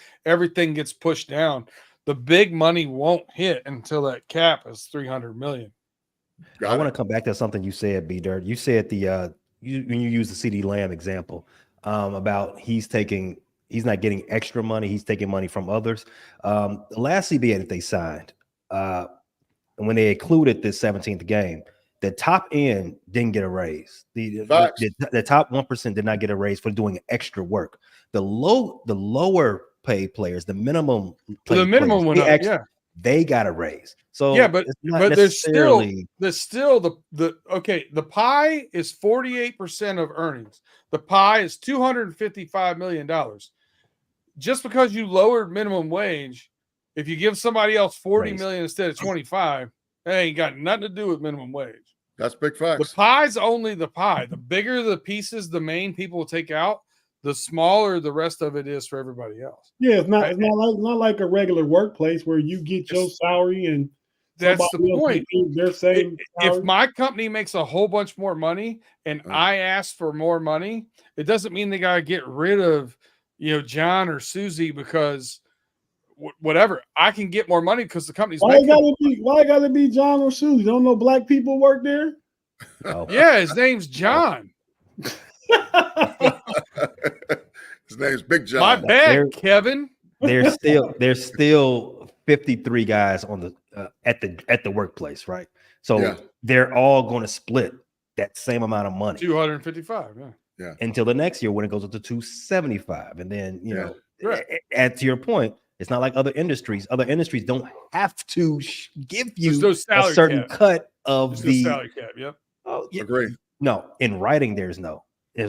gets pushed down. The big money won't hit until that cap is $300 million. I want to come back to something you said, B. Dirt. You said when you use the CD Lamb example about he's not getting extra money, he's taking money from others. The last CBA that they signed, when they included this 17th game, the top end didn't get a raise. The top 1% did not get a raise for doing extra work. The lower paid players, the minimum went up, they got a raise. So but there's still the pie is 48% of earnings. The pie is $255 million. Just because you lowered minimum wage, if you give somebody else $40 million instead of 25, that ain't got nothing to do with minimum wage. That's big facts. The pie's only the pie. The bigger the pieces, the main people will take out, the smaller the rest of it is for everybody else. Yeah, it's not like a regular workplace where you get your salary and that's the point. They're saying if my company makes a whole bunch more money and I ask for more money, it doesn't mean they got to get rid of John or Susie because whatever. I can get more money because the company's why gotta be John or Susie? Don't know black people work there? Oh. Yeah, his name's John. His name's Big John. My bad, Kevin. There's still 53 guys on the at the workplace, right? So they're all going to split that same amount of money. 255, yeah. Until the next year when it goes up to 275, and then add to your point. It's not like other industries. Other industries don't have to give you a certain cut of the salary cap. Yep. Oh, yeah. Agree. No, in writing, there's no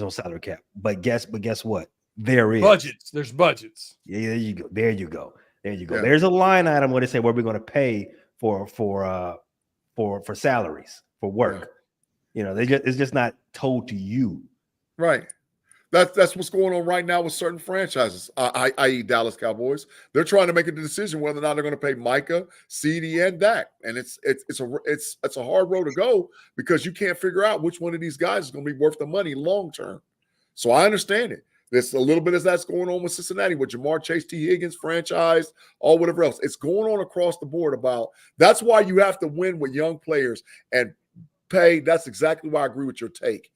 salary cap. But guess what? There is budgets. There's budgets. Yeah, there you go. Yeah. There's a line item where they say what we're going to pay for salaries for work. Yeah. It's just not told to you. Right. That's what's going on right now with certain franchises, i.e. Dallas Cowboys. They're trying to make a decision whether or not they're going to pay Micah, CD, and Dak, and it's a hard road to go because you can't figure out which one of these guys is going to be worth the money long term. So I understand it. There's a little bit of that's going on with Cincinnati with Jamar Chase, T. Higgins, franchise, all whatever else. It's going on across the board about. That's why you have to win with young players and pay. That's exactly why I agree with your take.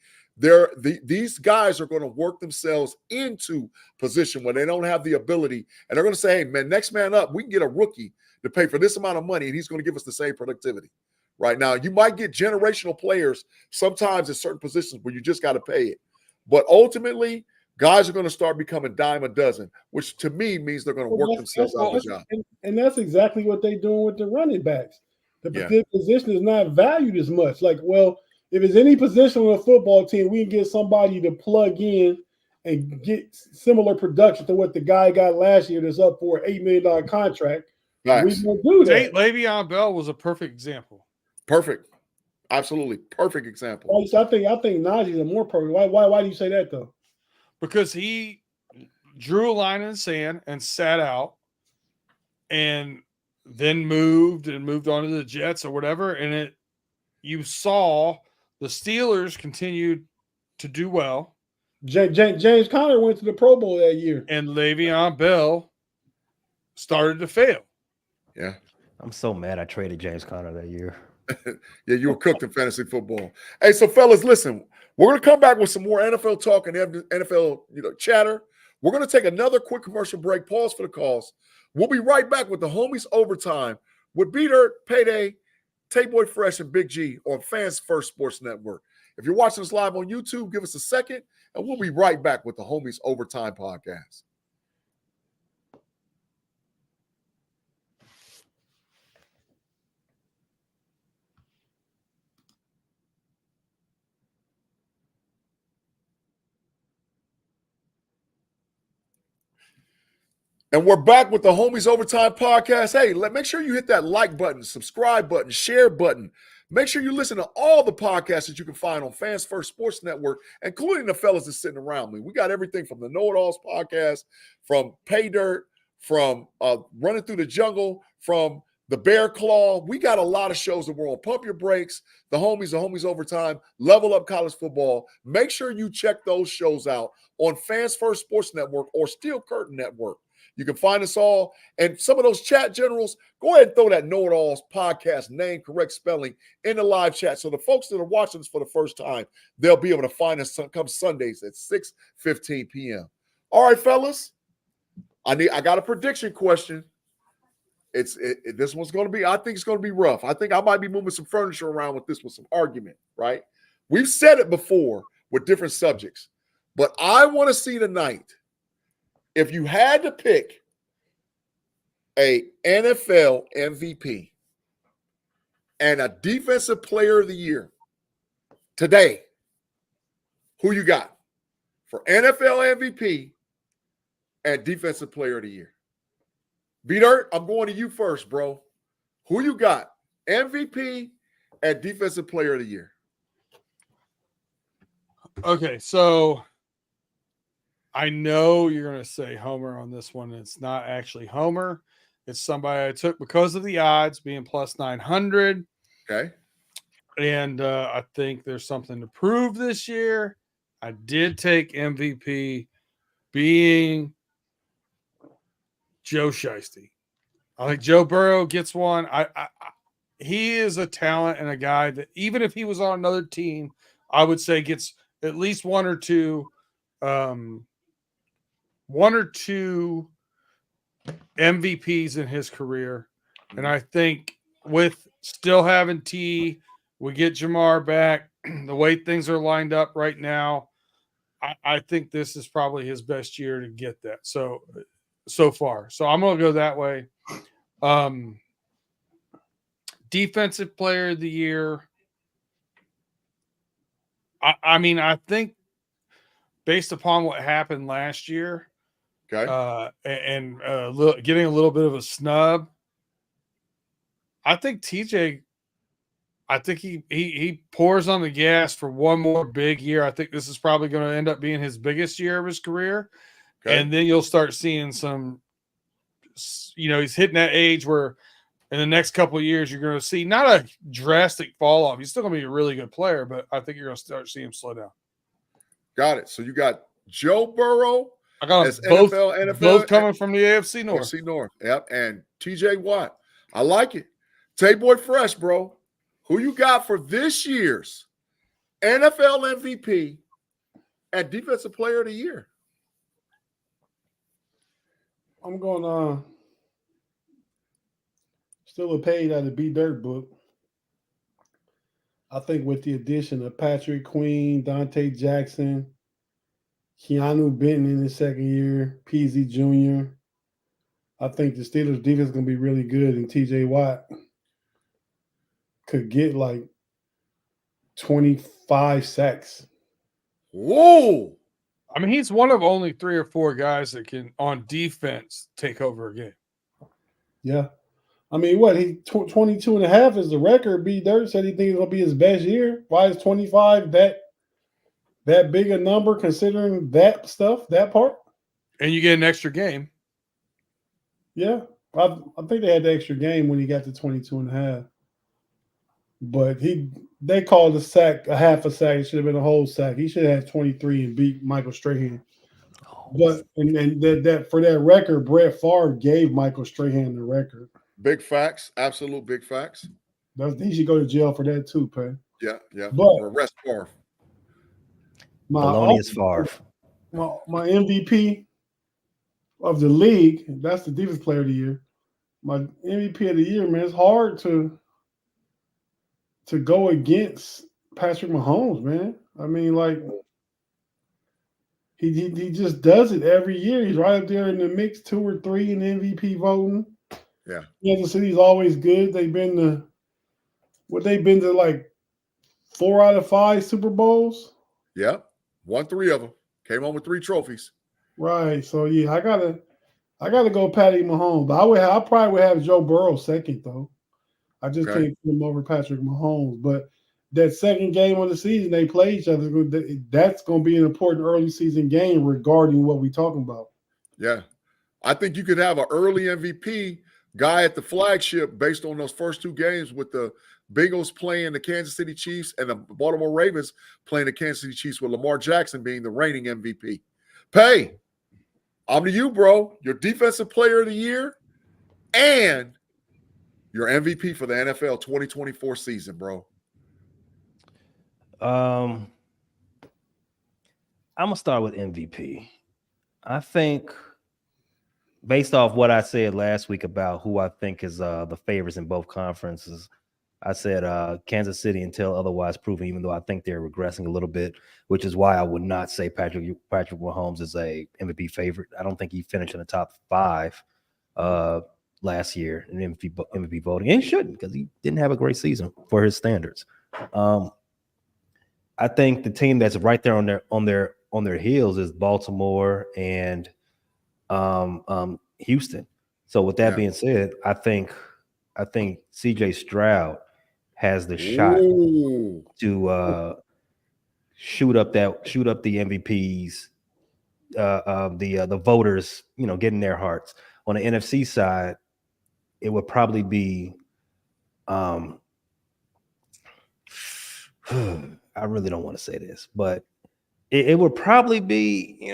These guys are going to work themselves into position when they don't have the ability, and they're going to say, hey, man, next man up, we can get a rookie to pay for this amount of money, and he's going to give us the same productivity. Right now, you might get generational players sometimes in certain positions where you just got to pay it. But ultimately, guys are going to start becoming dime a dozen, which to me means they're going to work themselves out of the job. And that's exactly what they're doing with the running backs. The position is not valued as much. Like, well, if it's any position on a football team, we can get somebody to plug in and get similar production to what the guy got last year that's up for an $8 million contract. Nice. We will do that. Tate Le'Veon Bell was a perfect example. Perfect. Absolutely. Perfect example. I think Najee's a more perfect. Why do you say that, though? Because he drew a line in the sand and sat out and then moved on to the Jets or whatever. And you saw the Steelers continued to do well. James Conner went to the Pro Bowl that year. And Le'Veon Bell started to fail. Yeah. I'm so mad I traded James Conner that year. Yeah, you were cooked in fantasy football. Hey, so fellas, listen, we're going to come back with some more NFL talk and NFL chatter. We're going to take another quick commercial break, pause for the calls. We'll be right back with the Homies Overtime with B-Dirt, Payday, Tate Boy Fresh, and Big G on Fans First Sports Network. If you're watching us live on YouTube, give us a second, and we'll be right back with the Homies Overtime podcast. And we're back with the Homies Overtime podcast. Hey, make sure you hit that like button, subscribe button, share button. Make sure you listen to all the podcasts that you can find on Fans First Sports Network, including the fellas that's sitting around me. We got everything from the Know It Alls podcast, from Pay Dirt, from Running Through the Jungle, from the Bear Claw. We got a lot of shows that we're on. Pump Your Brakes, the Homies Overtime, Level Up College Football. Make sure you check those shows out on Fans First Sports Network or Steel Curtain Network. You can find us all. And some of those chat generals, go ahead and throw that Know It Alls podcast name, correct spelling in the live chat. So the folks that are watching us for the first time, they'll be able to find us come Sundays at 6:15 p.m. All right, fellas. I got a prediction question. This one's going to be, I think it's going to be rough. I think I might be moving some furniture around with this with some argument, right? We've said it before with different subjects, but I want to see tonight, if you had to pick a NFL MVP and a Defensive Player of the Year today, who you got for NFL MVP and Defensive Player of the Year? B-Dirt, I'm going to you first, bro. Who you got? MVP and Defensive Player of the Year. Okay, so I know you're going to say Homer on this one. It's not actually Homer. It's somebody I took because of the odds being plus 900. Okay. And I think there's something to prove this year. I did take MVP being Joe Shiesty. I think Joe Burrow gets one. He is a talent and a guy that even if he was on another team, I would say gets at least one or two MVPs in his career. And I think with still having T, we get Jamar back, the way things are lined up right now, I think this is probably his best year to get that. So far. So I'm going to go that way. Defensive Player of the Year. I mean, I think based upon what happened last year, okay, and getting a little bit of a snub, I think TJ. I think he pours on the gas for one more big year. I think this is probably going to end up being his biggest year of his career, and then you'll start seeing some. He's hitting that age where in the next couple of years you're going to see not a drastic fall off. He's still going to be a really good player, but I think you're going to start seeing him slow down. Got it. So you got Joe Burrow. I got as both, NFL, both coming from the AFC North. AFC North. Yep. And TJ Watt. I like it. Tate Boy Fresh, bro. Who you got for this year's NFL MVP and Defensive Player of the Year? I'm going still a paid out of B-Dirt book. I think with the addition of Patrick Queen, Dante Jackson, Keanu Benton in his second year, PZ Jr., I think the Steelers' defense is going to be really good, and TJ Watt could get like 25 sacks. Whoa. I mean, he's one of only 3 or 4 guys that can, on defense, take over a game. Yeah. I mean, what? 22 and a half is the record. B-Dirt said he thinks it's going to be his best year. Why is 25 that big a number considering that stuff, that part? And you get an extra game. Yeah. I think they had the extra game when he got to 22 and a half. but they called the sack a half a sack. It should have been a whole sack. He should have had 23 and beat Michael Strahan. But and that for that record, Brett Favre gave Michael Strahan the record. Big facts, absolute big facts. He should go to jail for that too, Pat. Yeah. But arrest Favre. Baloney is Favre. My MVP of the league, that's the defense player of the year. My MVP of the year, man, it's hard to go against Patrick Mahomes, man. I mean, like he just does it every year. He's right up there in the mix, 2 or 3 in MVP voting. Yeah. Kansas City's always good. They've been to like 4 out of 5 Super Bowls. Yeah. Won 3 of them. Came home with 3 trophies. Right. So yeah, I gotta go Patty Mahomes. But I probably would have Joe Burrow second though. I just can't put him over Patrick Mahomes. But that second game of the season they play each other, that's going to be an important early season game regarding what we're talking about. Yeah. I think you could have an early MVP guy at the flagship based on those first 2 games with the Bengals playing the Kansas City Chiefs and the Baltimore Ravens playing the Kansas City Chiefs with Lamar Jackson being the reigning MVP. Pay, I'm to you, bro. Your defensive player of the year and your MVP for the NFL 2024 season, bro. I'm gonna start with MVP. I think based off what I said last week about who I think is the favorites in both conferences, I said Kansas City until otherwise proven, even though I think they're regressing a little bit, which is why I would not say Patrick Mahomes is a MVP favorite. I don't think he finished in the top 5 last year in MVP voting, and he shouldn't because he didn't have a great season for his standards. I think the team that's right there on their heels is Baltimore and Houston. So with that being said, I think CJ Stroud has the shot to shoot up the MVPs, the voters, getting their hearts. On the NFC side, it would probably be I really don't want to say this, but it would probably be,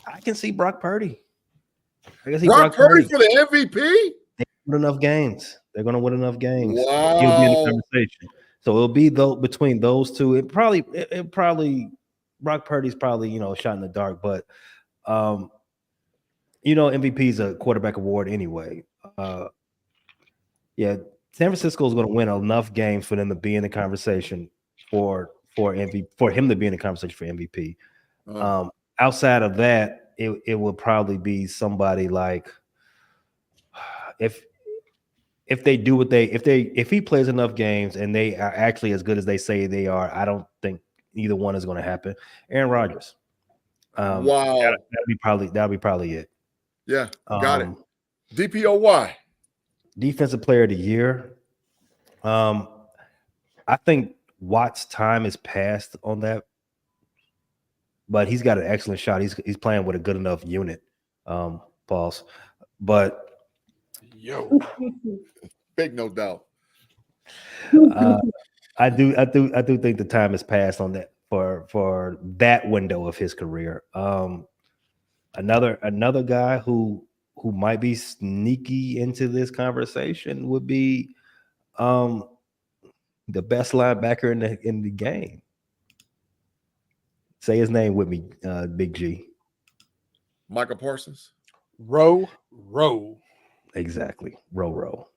I can see Brock Purdy. I can see Brock Purdy for the MVP? They win enough games. They're going to win enough games. Wow. He'll be in the conversation. So it'll be between those two. It probably Brock Purdy's probably, a shot in the dark, but MVP is a quarterback award anyway. San Francisco is going to win enough games for them to be in the conversation for him to be in the conversation for MVP. Outside of that, it would probably be somebody like if he plays enough games and they are actually as good as they say they are, I don't think either one is going to happen. Aaron Rodgers. Wow. That'll be probably it. Yeah, got it. DPOY. Defensive player of the year. I think Watt's time is passed on that, but he's got an excellent shot. He's playing with a good enough unit. Pause. But big no doubt. I do think the time has passed on that for that window of his career. Another guy who might be sneaky into this conversation would be the best linebacker in the game. Say his name with me, Big G. Michael Parsons. Row. Exactly. Row.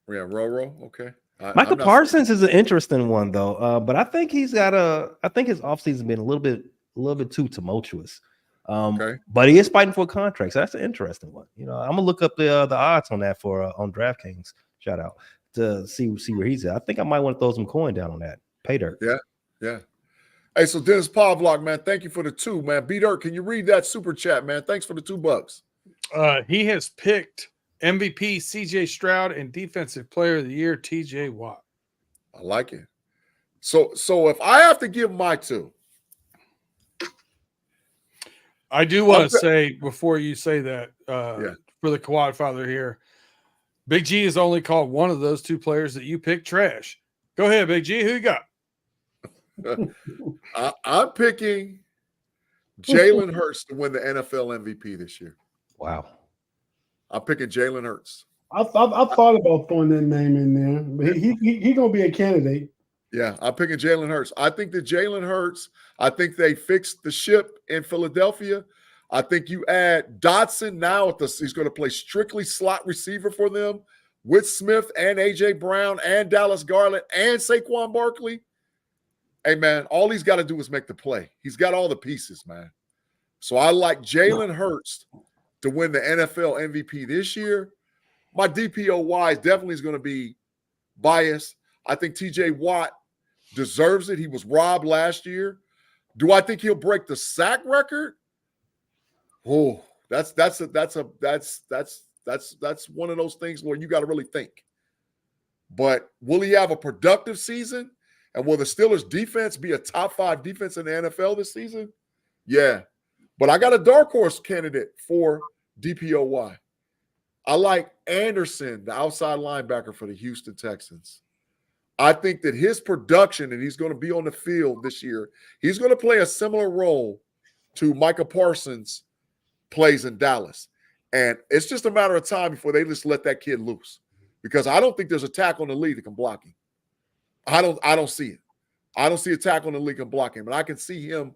Yeah, Row. Okay. Michael Parsons is an interesting one though. But I think his offseason been a little bit too tumultuous. Okay. But he is fighting for a contract, so that's an interesting one. I'm gonna look up the odds on that for on DraftKings. Shout out to see where he's at. I think I might want to throw some coin down on that. Pay dirt. Yeah. Hey, so Dennis Pavlok, man, thank you for the 2, man. B Dirt, can you read that super chat, man? Thanks for the $2. He has picked MVP CJ Stroud and Defensive Player of the Year TJ Watt. I like it. So if I have to give my 2. I do want to say before you say that for the Quad Father here, Big G has only called one of those 2 players that you picked trash. Go ahead, Big G. Who you got? I'm picking Jalen Hurts to win the NFL MVP this year. Wow. I'm picking Jalen Hurts. I thought about throwing that name in there, but he gonna be a candidate. Yeah, I'm picking Jalen Hurts. I think that Jalen Hurts, I think they fixed the ship in Philadelphia. I think you add Dotson now. He's going to play strictly slot receiver for them with Smith and A.J. Brown and Dallas Garland and Saquon Barkley. Hey, man, all he's got to do is make the play. He's got all the pieces, man. So I like Jalen Hurts to win the NFL MVP this year. My DPOY definitely is going to be biased. I think T.J. Watt deserves it. He was robbed last year. Do I think he'll break the sack record? Oh, that's one of those things where you got to really think. But will he have a productive season? And will the Steelers defense be a top 5 defense in the NFL this season? Yeah. But I got a dark horse candidate for DPOY. I like Anderson, the outside linebacker for the Houston Texans. I think that his production, and he's going to be on the field this year, he's going to play a similar role to Micah Parsons plays in Dallas. And it's just a matter of time before they just let that kid loose. Because I don't think there's a tackle in the league that can block him. I don't see it. I don't see a tackle in the league can block him. And I can see him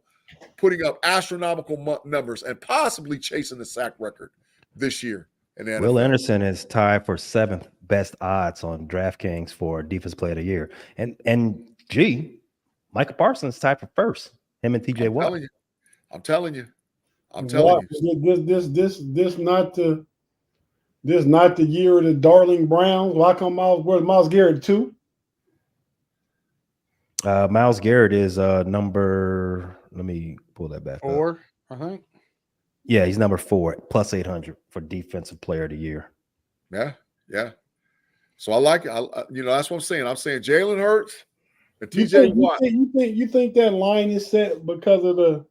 putting up astronomical numbers and possibly chasing the sack record this year. Will Anderson is tied for 7th best odds on DraftKings for Defensive Player of the Year. And Micah Parsons tied for 1st. Him and TJ Watt. I'm telling you. This not the year of the darling Browns. Why come Myles Garrett 2? Myles Garrett is number. Let me pull that back. 4, I think. Yeah, he's number 4, plus 800 for Defensive Player of the Year. Yeah. So I like it. That's what I'm saying. I'm saying Jalen Hurts and TJ Watt. You think that line is set because of the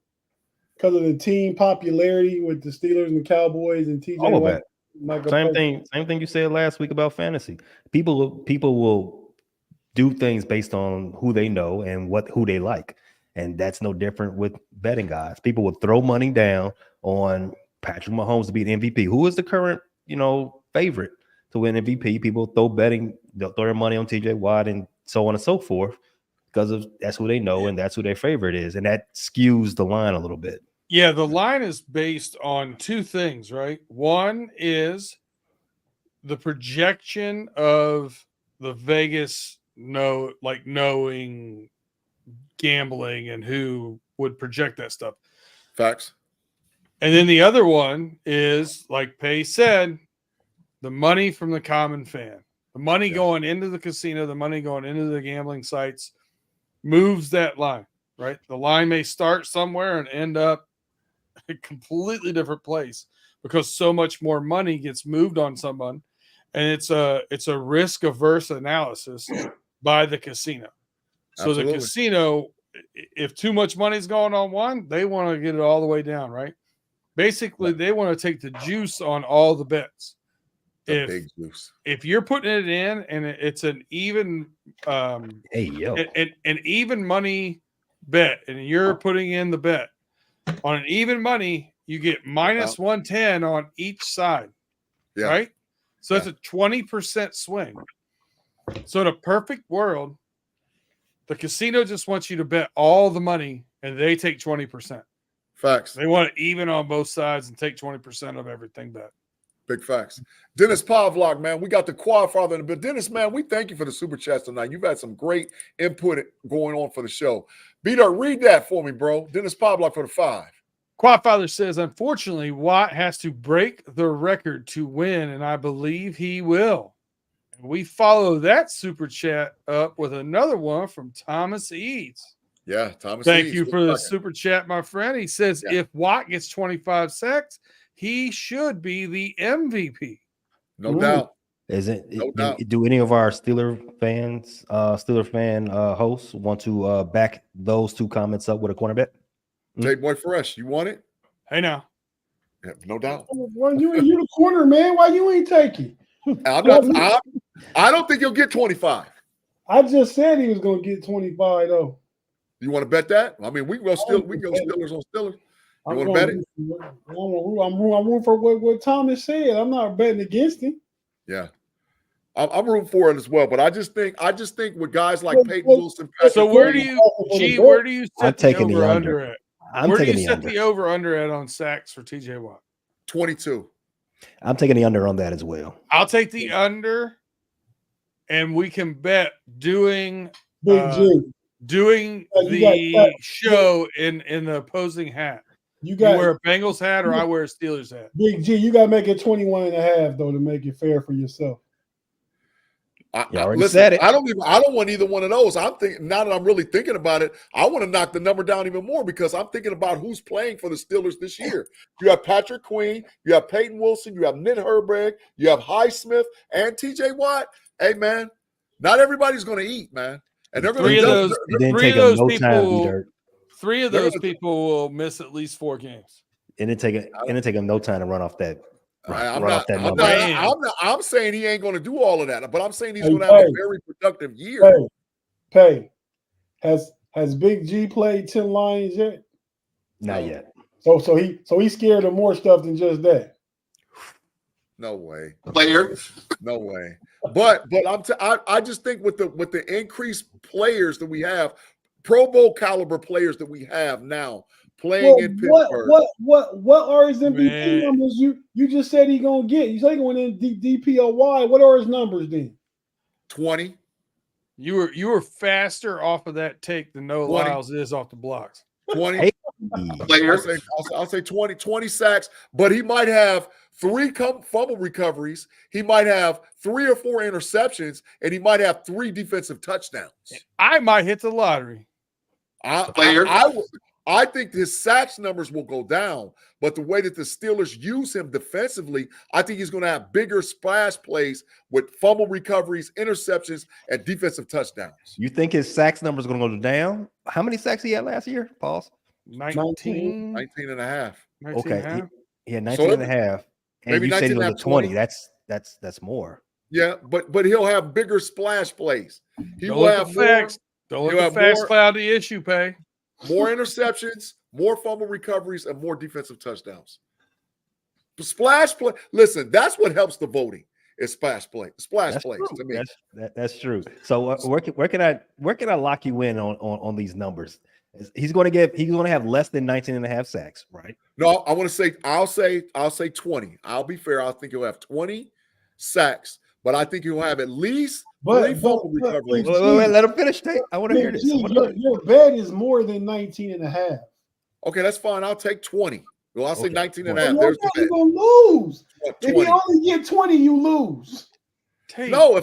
team popularity with the Steelers and the Cowboys and TJ All of Watt? that. Same thing you said last week about fantasy. People will do things based on who they know and who they like. And that's no different with betting guys. People will throw money down on Patrick Mahomes to be the MVP. Who is the current, favorite to win MVP? People they'll throw their money on TJ Watt and so on and so forth because that's who they know and that's who their favorite is. And that skews the line a little bit. Yeah, the line is based on 2 things, right? One is the projection of the Vegas knowing gambling and who would project that stuff. Facts. And then the other one is, like Pay said, the money from the common fan. The money going into the casino, the money going into the gambling sites moves that line, right? The line may start somewhere and end up a completely different place because so much more money gets moved on someone. And it's a risk-averse analysis by the casino. So Absolutely. the casino, if too much money is going on one, they want to get it all the way down, right? Basically, they want to take the juice on all the bets. Big juice. If you're putting it in and it's an even an even money bet, and you're putting in the bet on an even money, you get minus 110 on each side, right? So that's a 20% swing. So in a perfect world, the casino just wants you to bet all the money, and they take 20%. Facts. They want it even on both sides and take 20% of everything bet. Big facts. Dennis Pavlok, man, we got the quad father in a bit. Dennis, man, we thank you for the super chats tonight. You've had some great input going on for the show. B-Dart, read that for me, bro. Dennis Pavlok for the 5. Quad Father says, unfortunately, Watt has to break the record to win, and I believe he will. We follow that super chat up with another one from Thomas Eads. Yeah, Thomas Thank Eads. you for the super chat, my friend. He says, if Watt gets 25 sacks, he should be the MVP. No doubt. Do any of our Steeler fan hosts want to back those 2 comments up with a corner bet? Tate Boy Fresh, you want it? Hey, now. Yeah, no doubt. Well, you the corner, man. Why you ain't taking? I don't think you'll get 25. I just said he was going to get 25 though. You want to bet that? I mean, we can go Steelers on Steelers. You want to bet it? I'm rooting for what Thomas said. I'm not betting against him. Yeah. I'm rooting for it as well, but I just think with guys like Peyton Wilson. So where do you set the over under at? Where do you set the over under at on sacks for TJ Watt? 22. I'm taking the under on that as well. I'll take the under, and we can bet doing Big G. The show in the opposing hat. You wear a Bengals hat or I wear a Steelers hat. Big G, you got to make it 21.5 though to make it fair for yourself. Said it. I don't want either one of those. I'm thinking now that I'm really thinking about it, I want to knock the number down even more because I'm thinking about who's playing for the Steelers this year. You have Patrick Queen, you have Peyton Wilson, you have Nick Herbig, you have Highsmith, and TJ Watt. Hey man, not everybody's going to eat, man. And they're going to three of those people will miss at least 4 games. And it take them no time to run off that. I'm saying he ain't going to do all of that, but I'm saying he's going to have a very productive year. Has Big G played 10 Lions yet? Not yet. So he's scared of more stuff than just that. No way, player. No way. But I just think with the increased players that we have, Pro Bowl caliber players that we have now. Playing in Pittsburgh. What are his MVP numbers? You just said he's gonna get. You say he's going in DPOY. What are his numbers then? 20. You were faster off of that take than Noah Lyles is off the blocks. 20 players. I'll say 20 sacks, but he might have 3 fumble recoveries. He might have 3 or 4 interceptions, and he might have 3 defensive touchdowns. I might hit the lottery. I think his sacks numbers will go down, but the way that the Steelers use him defensively, I think he's going to have bigger splash plays with fumble recoveries, interceptions, and defensive touchdowns. You think his sacks numbers are going to go down? How many sacks he had last year, Pauls? 19 and a half. Okay. He had 19 and a half. And maybe you said he was at 20. That's more. Yeah, but he'll have bigger splash plays. He will have facts. Don't let the facts cloud the issue, Pay. More interceptions, more fumble recoveries, and more defensive touchdowns. The splash play. Listen, that's what helps the voting. Is splash plays to me. That's true. So where can I lock you in on these numbers? He's going to have less than 19 and a half sacks, right? No, I'll say 20. I'll be fair. I think he'll have 20 sacks, but I think he'll have at least 3 fumble recoveries. Wait, let him finish. Tate. I want to hear this. Your bet is more than 19 and a half. Okay, that's fine. I'll take 20. Well, I'll say 19 and a half. You're going to lose. If you only get 20, you lose. Tate, no,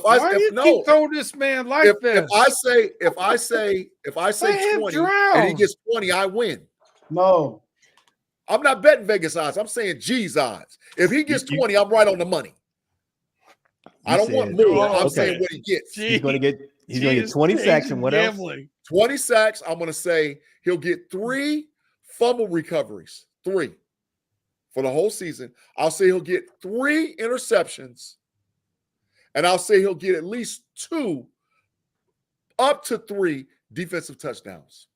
keep throwing this man like this. If I say 20 and he gets 20, I win. No. I'm not betting Vegas odds. I'm saying G's odds. If he gets 20, I'm right on the money. I don't want more. I'm saying what he gets. He's going to get 20 sacks and what gambling. Else? 20 sacks. I'm going to say he'll get 3 fumble recoveries. 3 for the whole season. I'll say he'll get 3 interceptions. And I'll say he'll get at least 2, up to 3 defensive touchdowns.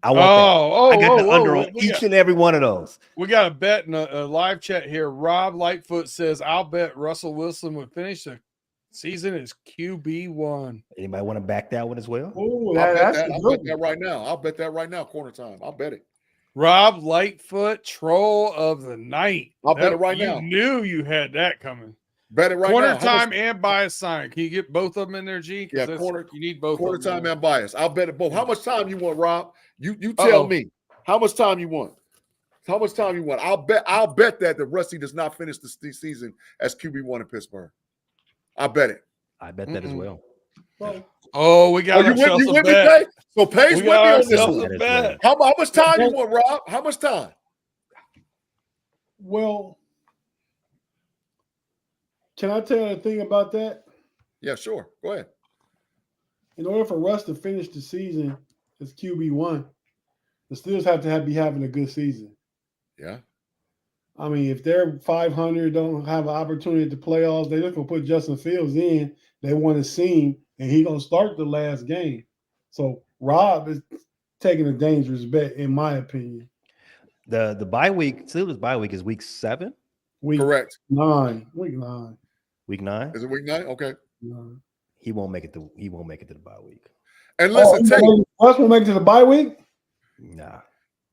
I got the under on each and every one of those. We got a bet in a live chat here. Rob Lightfoot says, I'll bet Russell Wilson would finish the season as QB1. Anybody want to back that one as well? I'll bet that right now. I'll bet that right now, corner time. I'll bet it. Rob Lightfoot, troll of the night. I'll bet it right now. You knew you had that coming. Bet it right corner now. Corner time and bias sign. Can you get both of them in there, G? Yeah, corner. You need both. Corner time and bias. I'll bet it both. How much time you want, Rob? You tell me. How much time you want? How much time you want? I'll bet that Rusty does not finish the season as QB1 in Pittsburgh. I'll bet it. I bet that as well. Oh, we got ourselves a bet. So Pay's with me on this one. How much time you want, Rob? How much time? Well, can I tell you a thing about that? Yeah, sure. Go ahead. In order for Russ to finish the season as QB1, the Steelers have to be having a good season. Yeah. I mean, if they're 500, don't have an opportunity at the playoffs, they're just gonna put Justin Fields in. They want to see him, and he's gonna start the last game. So Rob is taking a dangerous bet, in my opinion. The bye week, Steelers bye week is week 7. Correct. Week 9. Week 9. Is it week 9? Okay. 9. He won't make it to the bye week. And listen, Tate. Russ will make it to the bye week. Nah.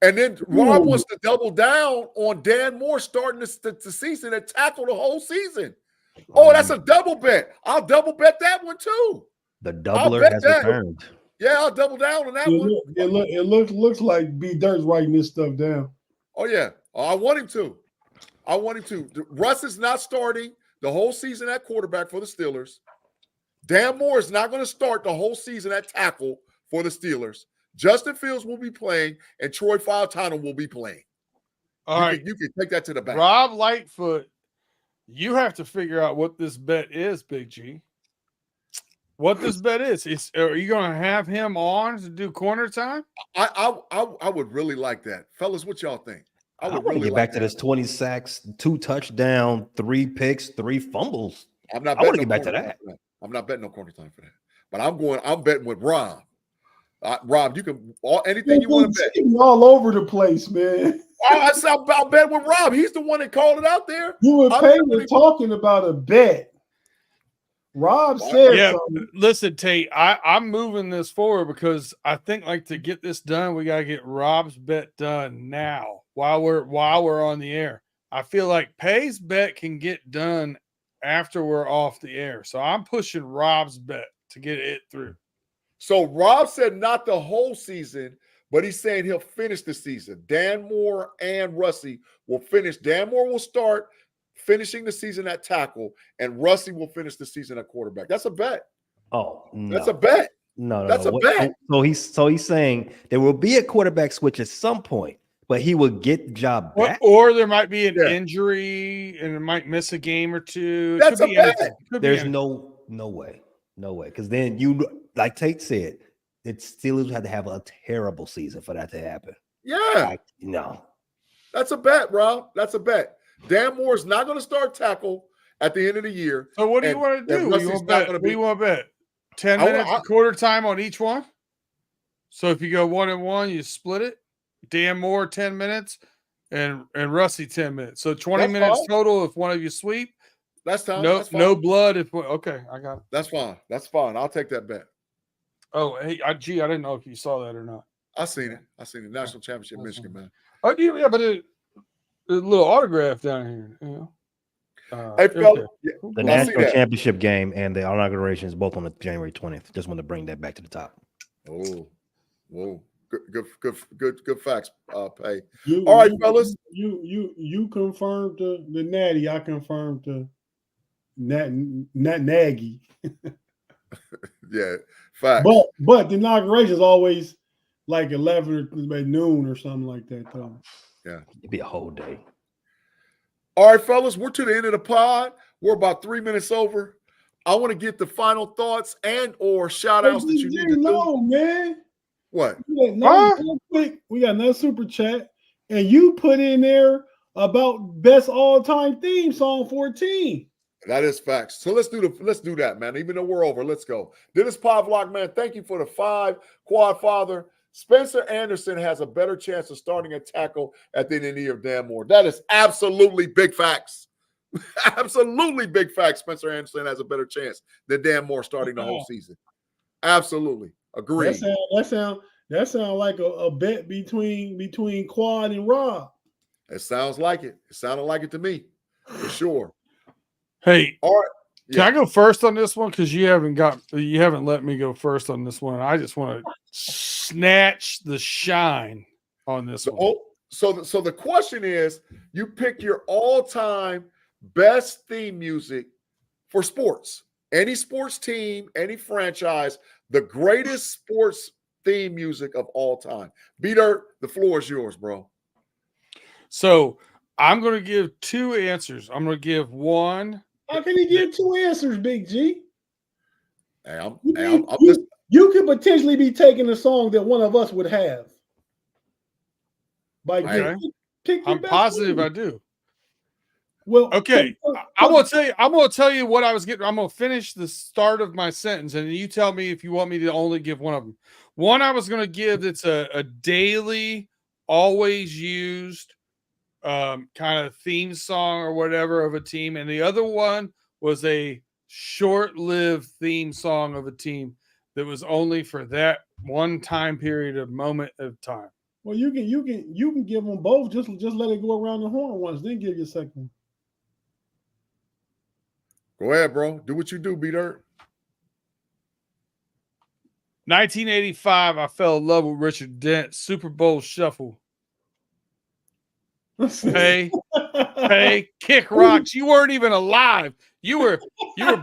And then Rob wants to double down on Dan Moore starting the season and tackle the whole season. Oh, that's a double bet. I'll double bet that one too. The doubler has returned. Yeah, I'll double down on that one. It looks like B Dirt's writing this stuff down. Oh, yeah. I want him to. Russ is not starting the whole season at quarterback for the Steelers. Dan Moore is not going to start the whole season at tackle for the Steelers. Justin Fields will be playing, and Troy Fautanu will be playing. All right. You can take that to the bank. Rob Lightfoot, you have to figure out what this bet is, Big G. What this bet is. Are you going to have him on to do corner time? I would really like that. Fellas, what y'all think? I want to get back to this 20 sacks, 2 touchdowns, 3 picks, 3 fumbles. I want to get back to that. I'm not betting no corner time for that. But I'm betting with Rob. Rob, you can anything you want to bet. All over the place, man. I'll bet with Rob. He's the one that called it out there. You and Payne were talking about a bet. Rob said something. Listen, Tate, I'm moving this forward because I think to get this done, we gotta get Rob's bet done now while we're on the air. I feel like Pay's bet can get done after we're off the air. So I'm pushing Rob's bet to get it through. So Rob said not the whole season, but he's saying he'll finish the season. Dan Moore and Russie will finish. Dan Moore will start finishing the season at tackle, and Russie will finish the season at quarterback. That's a bet. Oh, no. That's a bet. No. That's a bet. So he's saying there will be a quarterback switch at some point, but he will get the job back. Or there might be an injury and it might miss a game or two. That's a bet. There's no way. No way. Because then like Tate said, the Steelers had to have a terrible season for that to happen. Yeah. No. That's a bet, Rob. That's a bet. Dan Moore's not going to start tackle at the end of the year. So what do you want to do? What do you want to bet? 10 minutes, quarter time on each one? So if you go 1-1, you split it. Dan Moore 10 minutes and Russie 10 minutes. So 20 minutes total if one of you sweep. That's time. No blood. Okay, I got it. That's fine. That's fine. I'll take that bet. Oh, hey, I didn't know if you saw that or not. I seen it. National championship, Michigan, man. Oh, yeah, but a little autograph down here. You know? Hey, fella, the national championship game and the inauguration is both on the January 20th. Just want to bring that back to the top. Oh, whoa. Good facts, Pay. All right, fellas. You confirmed the Natty. I confirmed the Nagy. Yeah, facts. But the inauguration is always like 11 or noon or something like that, though. Yeah, it'd be a whole day. All right, fellas, we're to the end of the pod. We're about 3 minutes over. I want to get the final thoughts and or shout outs that you need to do. Man. What? We got another super chat, and you put in there about best all-time theme song 14. That is facts. So let's do that, man. Even though we're over, let's go. Dennis Pavlok, man, thank you for the 5. Quad Father. Spencer Anderson has a better chance of starting a tackle at the end of the year of Dan Moore. That is absolutely big facts. Absolutely big facts. Spencer Anderson has a better chance than Dan Moore starting the whole season. Absolutely. Agree. That sound like a bet between Quad and Rob. It sounds like it. It sounded like it to me, for sure. Hey, all right. Can I go first on this one? Because you haven't let me go first on this one. I just want to snatch the shine on this one. So the question is, you pick your all-time best theme music for sports. Any sports team, any franchise, the greatest sports theme music of all time. B-Dirt, the floor is yours, bro. So I'm going to give 2 answers. I'm going to give one. How can you give 2 answers, Big G? You could potentially be taking a song that one of us would have. I'm positive I do. Well, Okay, I'm gonna tell you what I was getting. I'm gonna finish the start of my sentence, and you tell me if you want me to only give one of them. One I was gonna give that's a daily, always used kind of theme song or whatever of a team, and the other one was a short-lived theme song of a team that was only for that one time period of moment of time. Well, you can give them both. Just let it go around the horn once, then give you a second one. Go ahead, bro. Do what you do, B-Dirt. 1985, I fell in love with Richard Dent. Super Bowl Shuffle. Hey, kick rocks. You weren't even alive. You were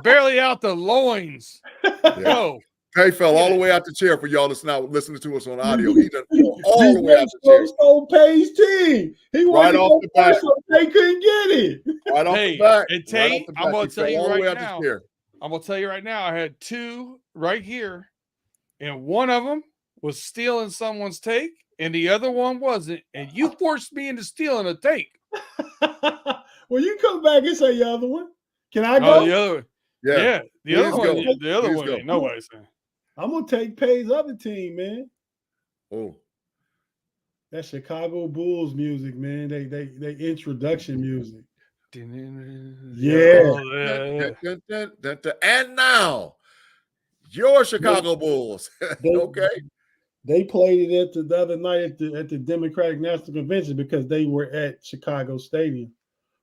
barely out the loins. Go. Tay fell all the way out the chair for y'all that's not listening to us on audio. He done all the way out the chair. Stole Pay's team. He right off the back. So they couldn't get it. Right off the back. And Tate, I'm gonna tell you right now. I'm gonna tell you right now. I had two right here, and one of them was stealing someone's take, and the other one wasn't. And you forced me into stealing a take. Well, you come back and say the other one. Can I go? The other one. Yeah. The other one. The other one. Ain't nobody saying. I'm gonna take Pay's other team, man. Oh, that Chicago Bulls music, man. They introduction music. Yeah. And now your Chicago Bulls. Okay. They played it the other night at the Democratic National Convention because they were at Chicago Stadium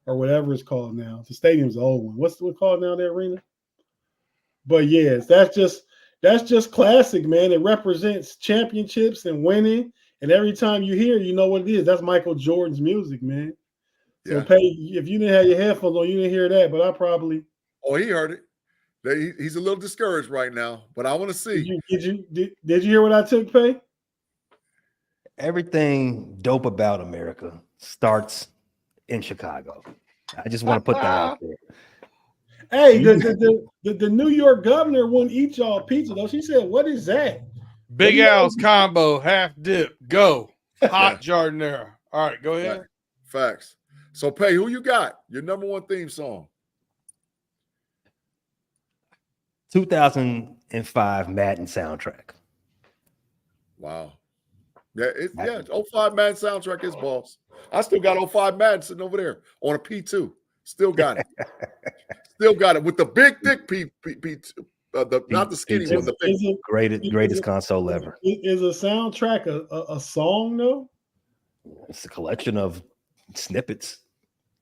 or whatever it's called now. The stadium's the old one. What's it called now? The arena. But yes, that's just classic, man. It represents championships and winning. And every time you hear it, you know what it is. That's Michael Jordan's music, man. So, Pay, if you didn't have your headphones on, you didn't hear that. But I probably. Oh, he heard it. He's a little discouraged right now. But I want to see. Did you hear what I took, Pay? Everything dope about America starts in Chicago. I just want to put that out there. Hey, the New York governor wouldn't eat y'all pizza though. She said, "What is that?" Big Al's combo, half dip, go. Hot Jardinera. All right, go ahead. Facts. So, Pay, who you got? Your number one theme song. 2005 Madden soundtrack. Wow. Yeah, 05 Madden soundtrack is boss. I still got 05 Madden sitting over there on a P2. Still got it. Still got it with the big thick P2. Not the skinny one. The big. Greatest console ever. Is a soundtrack a song though? It's a collection of snippets.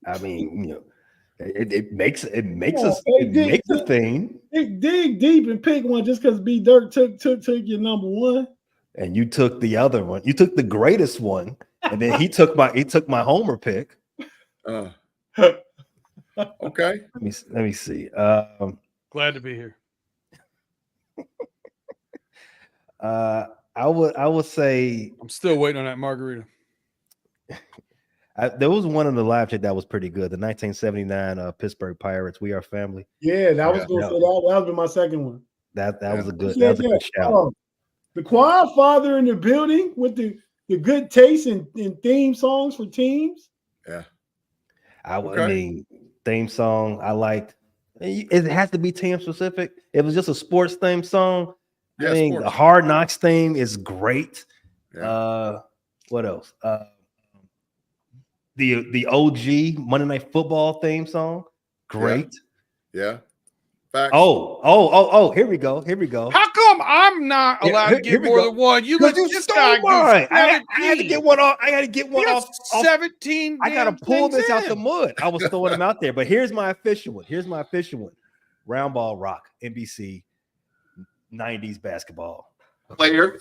I mean, it makes a thing. Dig deep and pick one just because B Dirt took your number one. And you took the other one. You took the greatest one, and then he took my homer pick. Okay. Let me see. Glad to be here. I would say I'm still waiting on that margarita. There was one in the live chat that was pretty good. The 1979 Pittsburgh Pirates, "We Are Family." Yeah, that was going to say that would be my second one. That was a good shout. The choir father in the building with the good taste in theme songs for teams. Yeah. I mean, theme song I liked. It has to be team specific. If it was just a sports theme song, I mean, the Hard Knocks theme is great. Yeah. What else? The OG Monday Night Football theme song, great. Yeah. Facts. Oh! Here we go. How come I'm not allowed to get more than one? You let this guy go. I had to get one off. I got to get one off. 17. I got to pull this out the mud. I was throwing them out there, but here's my official one. Round Ball Rock, NBC, 90s basketball player.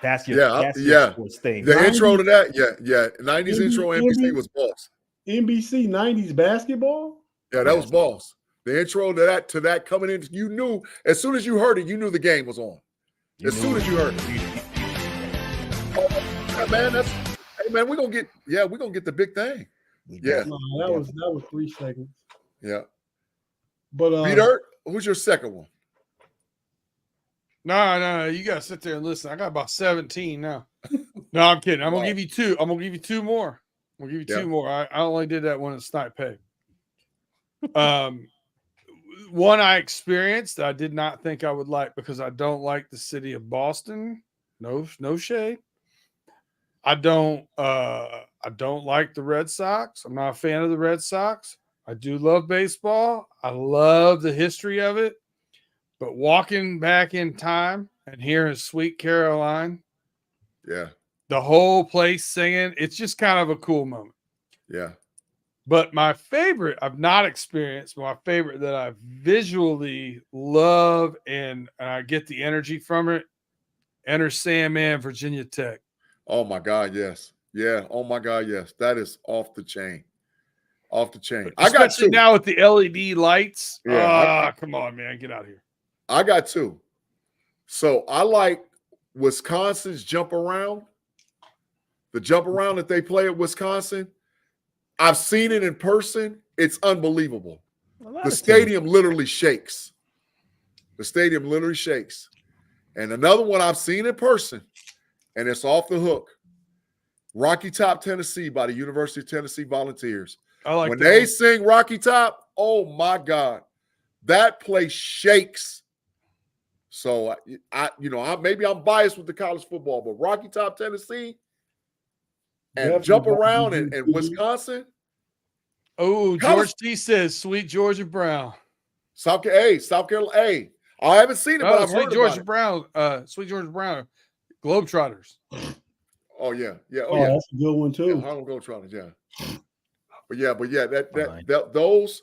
That's your sports thing. The intro to that, 90s intro NBC was boss. NBC 90s basketball. Yeah, that was boss. The intro to that coming in, you knew as soon as you heard it, you knew the game was on. Soon as you heard it. Oh, man, we're gonna get the big thing. Yeah. No, that was 3 seconds. Yeah. But Peter, who's your second one? No, you gotta sit there and listen. I got about 17 now. No, I'm kidding. I'm gonna give you 2. I'm gonna give you 2 more. I'm gonna give you 2 more. I only did that one at Snipe Pay. One I experienced that I did not think I would like because I don't like the city of Boston. No shade. I don't like the Red Sox. I'm not a fan of the Red Sox. I do love baseball. I love the history of it. But walking back in time and hearing Sweet Caroline, Yeah. the whole place singing, it's just kind of a cool moment. Yeah. But my favorite I've not experienced, my favorite that I visually love and I get the energy from it, Enter Sandman, Virginia Tech. Oh my God, yes. Yeah. Oh my God, yes. That is off the chain. Off the chain. Especially now with the LED lights. Yeah. Come on, man. Get out of here. I got two. So I like Wisconsin's jump around. The jump around that they play at Wisconsin. I've seen it in person. It's unbelievable. The stadium literally shakes. The stadium literally shakes. And another one I've seen in person, and it's off the hook. Rocky Top, Tennessee by the University of Tennessee Volunteers. I like when that they one. sing Rocky Top, oh my God. That place shakes. So maybe I'm biased with the college football, but Rocky Top, Tennessee, and Definitely jump around in Wisconsin. Oh, George T says Sweet Georgia Brown. South Carolina. Hey, I haven't seen it, but I've heard Georgia about Brown. Sweet Georgia Brown. Globetrotters. Oh yeah, yeah. Oh, yeah. That's a good one too. Yeah, Harlem Globetrotters. Yeah. But yeah. That those,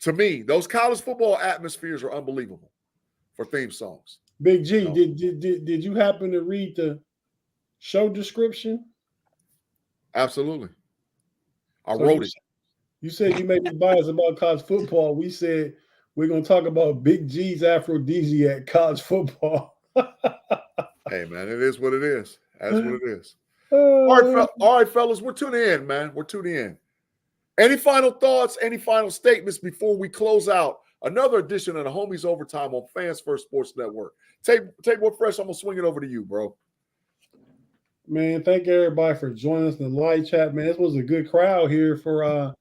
to me, those college football atmospheres are unbelievable for theme songs. Big G, did you happen to read the show description? Absolutely. I wrote it. You said you made me biased about college football. We said we're going to talk about Big G's aphrodisiac college football. Hey, man, it is what it is. That's what it is. All right, fellas, we're tuning in, man. We're tuning in. Any final thoughts, any final statements before we close out another edition of the Homies Overtime on Fans First Sports Network? Tate more fresh. I'm going to swing it over to you, bro. Man, thank everybody for joining us in the live chat, man. This was a good crowd here for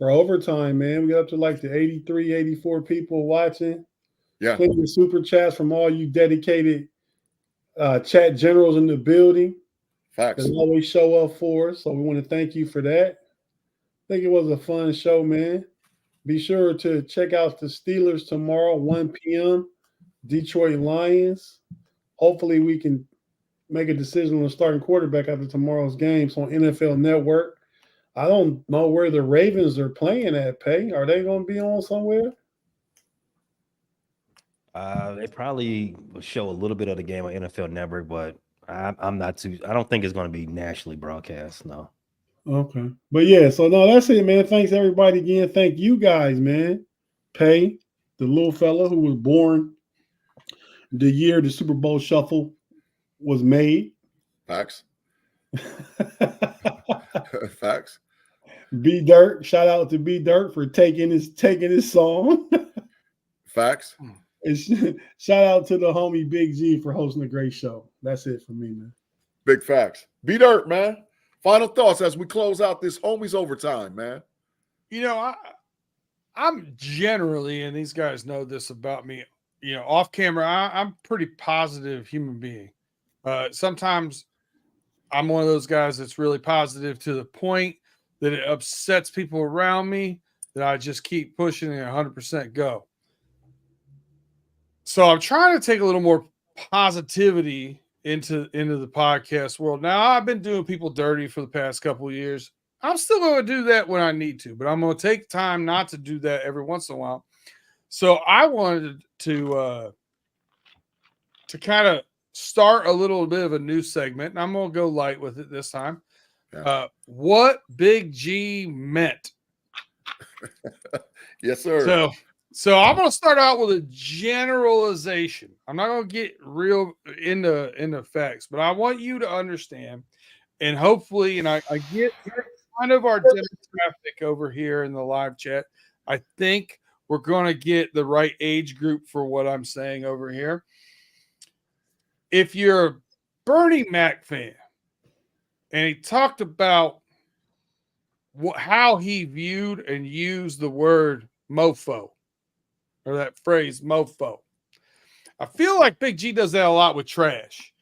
overtime, man. We got up to like the 83, 84 people watching. Yeah. Plenty of super chats from all you dedicated chat generals in the building. Facts. That always show up for us. So we want to thank you for that. I think it was a fun show, man. Be sure to check out the Steelers tomorrow, 1 p.m., Detroit Lions. Hopefully we can make a decision on the starting quarterback after tomorrow's games on NFL Network. I don't know where the Ravens are playing at, Pay. Are they going to be on somewhere? They probably will show a little bit of the game on NFL Network, but I'm not too. I don't think it's going to be nationally broadcast. No. Okay. But yeah, so no, that's it, man. Thanks everybody again. Thank you guys, man. Pay, the little fella who was born the year the Super Bowl Shuffle was made. Facts. Facts. B Dirt, shout out to B Dirt for taking his song. Facts. And shout out to the homie Big G for hosting a great show. That's it for me, man. Big facts. B Dirt, man. Final thoughts as we close out this Homies Overtime, man. You know, I'm generally, and these guys know this about me, you know, off camera, I'm a pretty positive human being. Sometimes I'm one of those guys that's really positive to the point that it upsets people around me, that I just keep pushing and 100% go. So I'm trying to take a little more positivity into the podcast world. Now, I've been doing people dirty for the past couple of years. I'm still going to do that when I need to, but I'm going to take time not to do that every once in a while. So I wanted to kind of start a little bit of a new segment, and I'm going to go light with it this time. Yeah. What Big G meant. Yes, sir. So I'm going to start out with a generalization. I'm not going to get real into facts, but I want you to understand, and hopefully, and I get kind of our demographic over here in the live chat. I think we're going to get the right age group for what I'm saying over here. If you're a Bernie Mac fan, and he talked about how he viewed and used the word mofo, or that phrase mofo. I feel like Big G does that a lot with trash.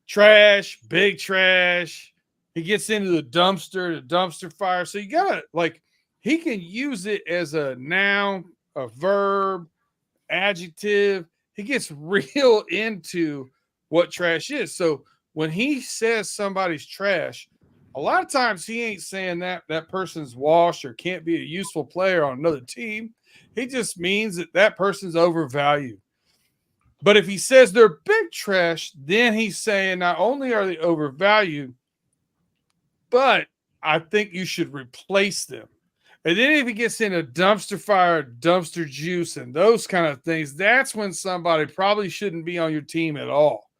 Trash, big trash. He gets into the dumpster fire. So you gotta, like, he can use it as a noun, a verb, adjective. He gets real into what trash is. So when he says somebody's trash, a lot of times he ain't saying that person's washed or can't be a useful player on another team. He just means that person's overvalued. But if he says they're big trash, then he's saying not only are they overvalued, but I think you should replace them. And then if he gets into dumpster fire, dumpster juice, and those kind of things, that's when somebody probably shouldn't be on your team at all.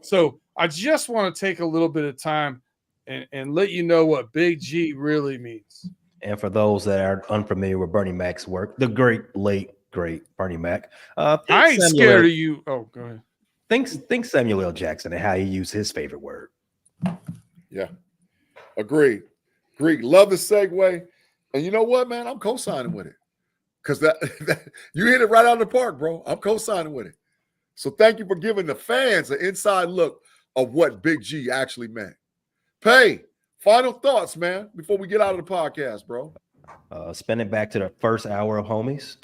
So I just want to take a little bit of time and let you know what Big G really means. And for those that are unfamiliar with Bernie Mac's work, the great Bernie Mac. I ain't scared of you. Oh, go ahead. Think Samuel L. Jackson and how he used his favorite word. Yeah. Agreed. Love the segue. And you know what, man? I'm co-signing with it. Because that you hit it right out of the park, bro. I'm co-signing with it. So thank you for giving the fans an inside look of what Big G actually meant. Pay, final thoughts, man, before we get out of the podcast, bro. Spending back to the first hour of Homies.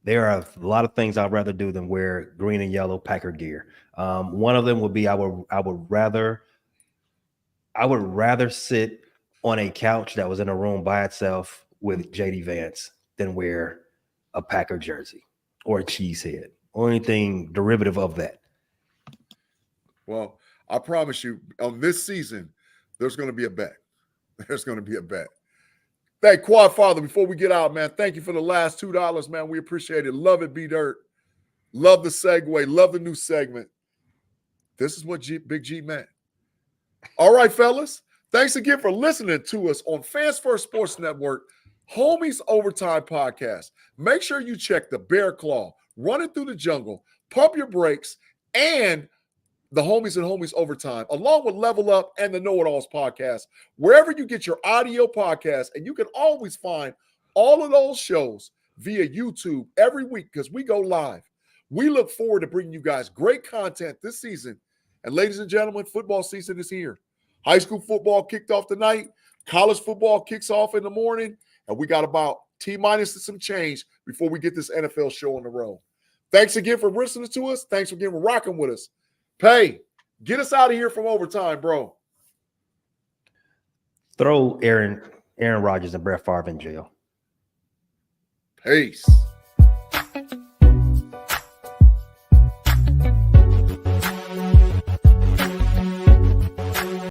There are a lot of things I'd rather do than wear green and yellow Packer gear. One of them would be I would rather sit on a couch that was in a room by itself with JD Vance than wear a Packer jersey or a cheesehead or anything derivative of that. Well, I promise you, on this season, there's going to be a bet. There's going to be a bet. Thank Quad Father. Before we get out, man, thank you for the last $2, man. We appreciate it. Love it, B-Dirt. Love the segue. Love the new segment. This is what Big G meant. All right, fellas. Thanks again for listening to us on Fans First Sports Network, Homies Overtime Podcast. Make sure you check the Bear Claw, Running Through the Jungle, Pump Your Brakes, and the Homies and Homies Overtime, along with Level Up and the Know It Alls podcast, wherever you get your audio podcast. And you can always find all of those shows via YouTube every week because we go live. We look forward to bringing you guys great content this season. And ladies and gentlemen, football season is here. High school football kicked off tonight. College football kicks off in the morning. And we got about T-minus some change before we get this NFL show on the road. Thanks again for listening to us. Thanks again for rocking with us. Pay, get us out of here from overtime, bro. Throw Aaron Rodgers and Brett Favre in jail. Peace.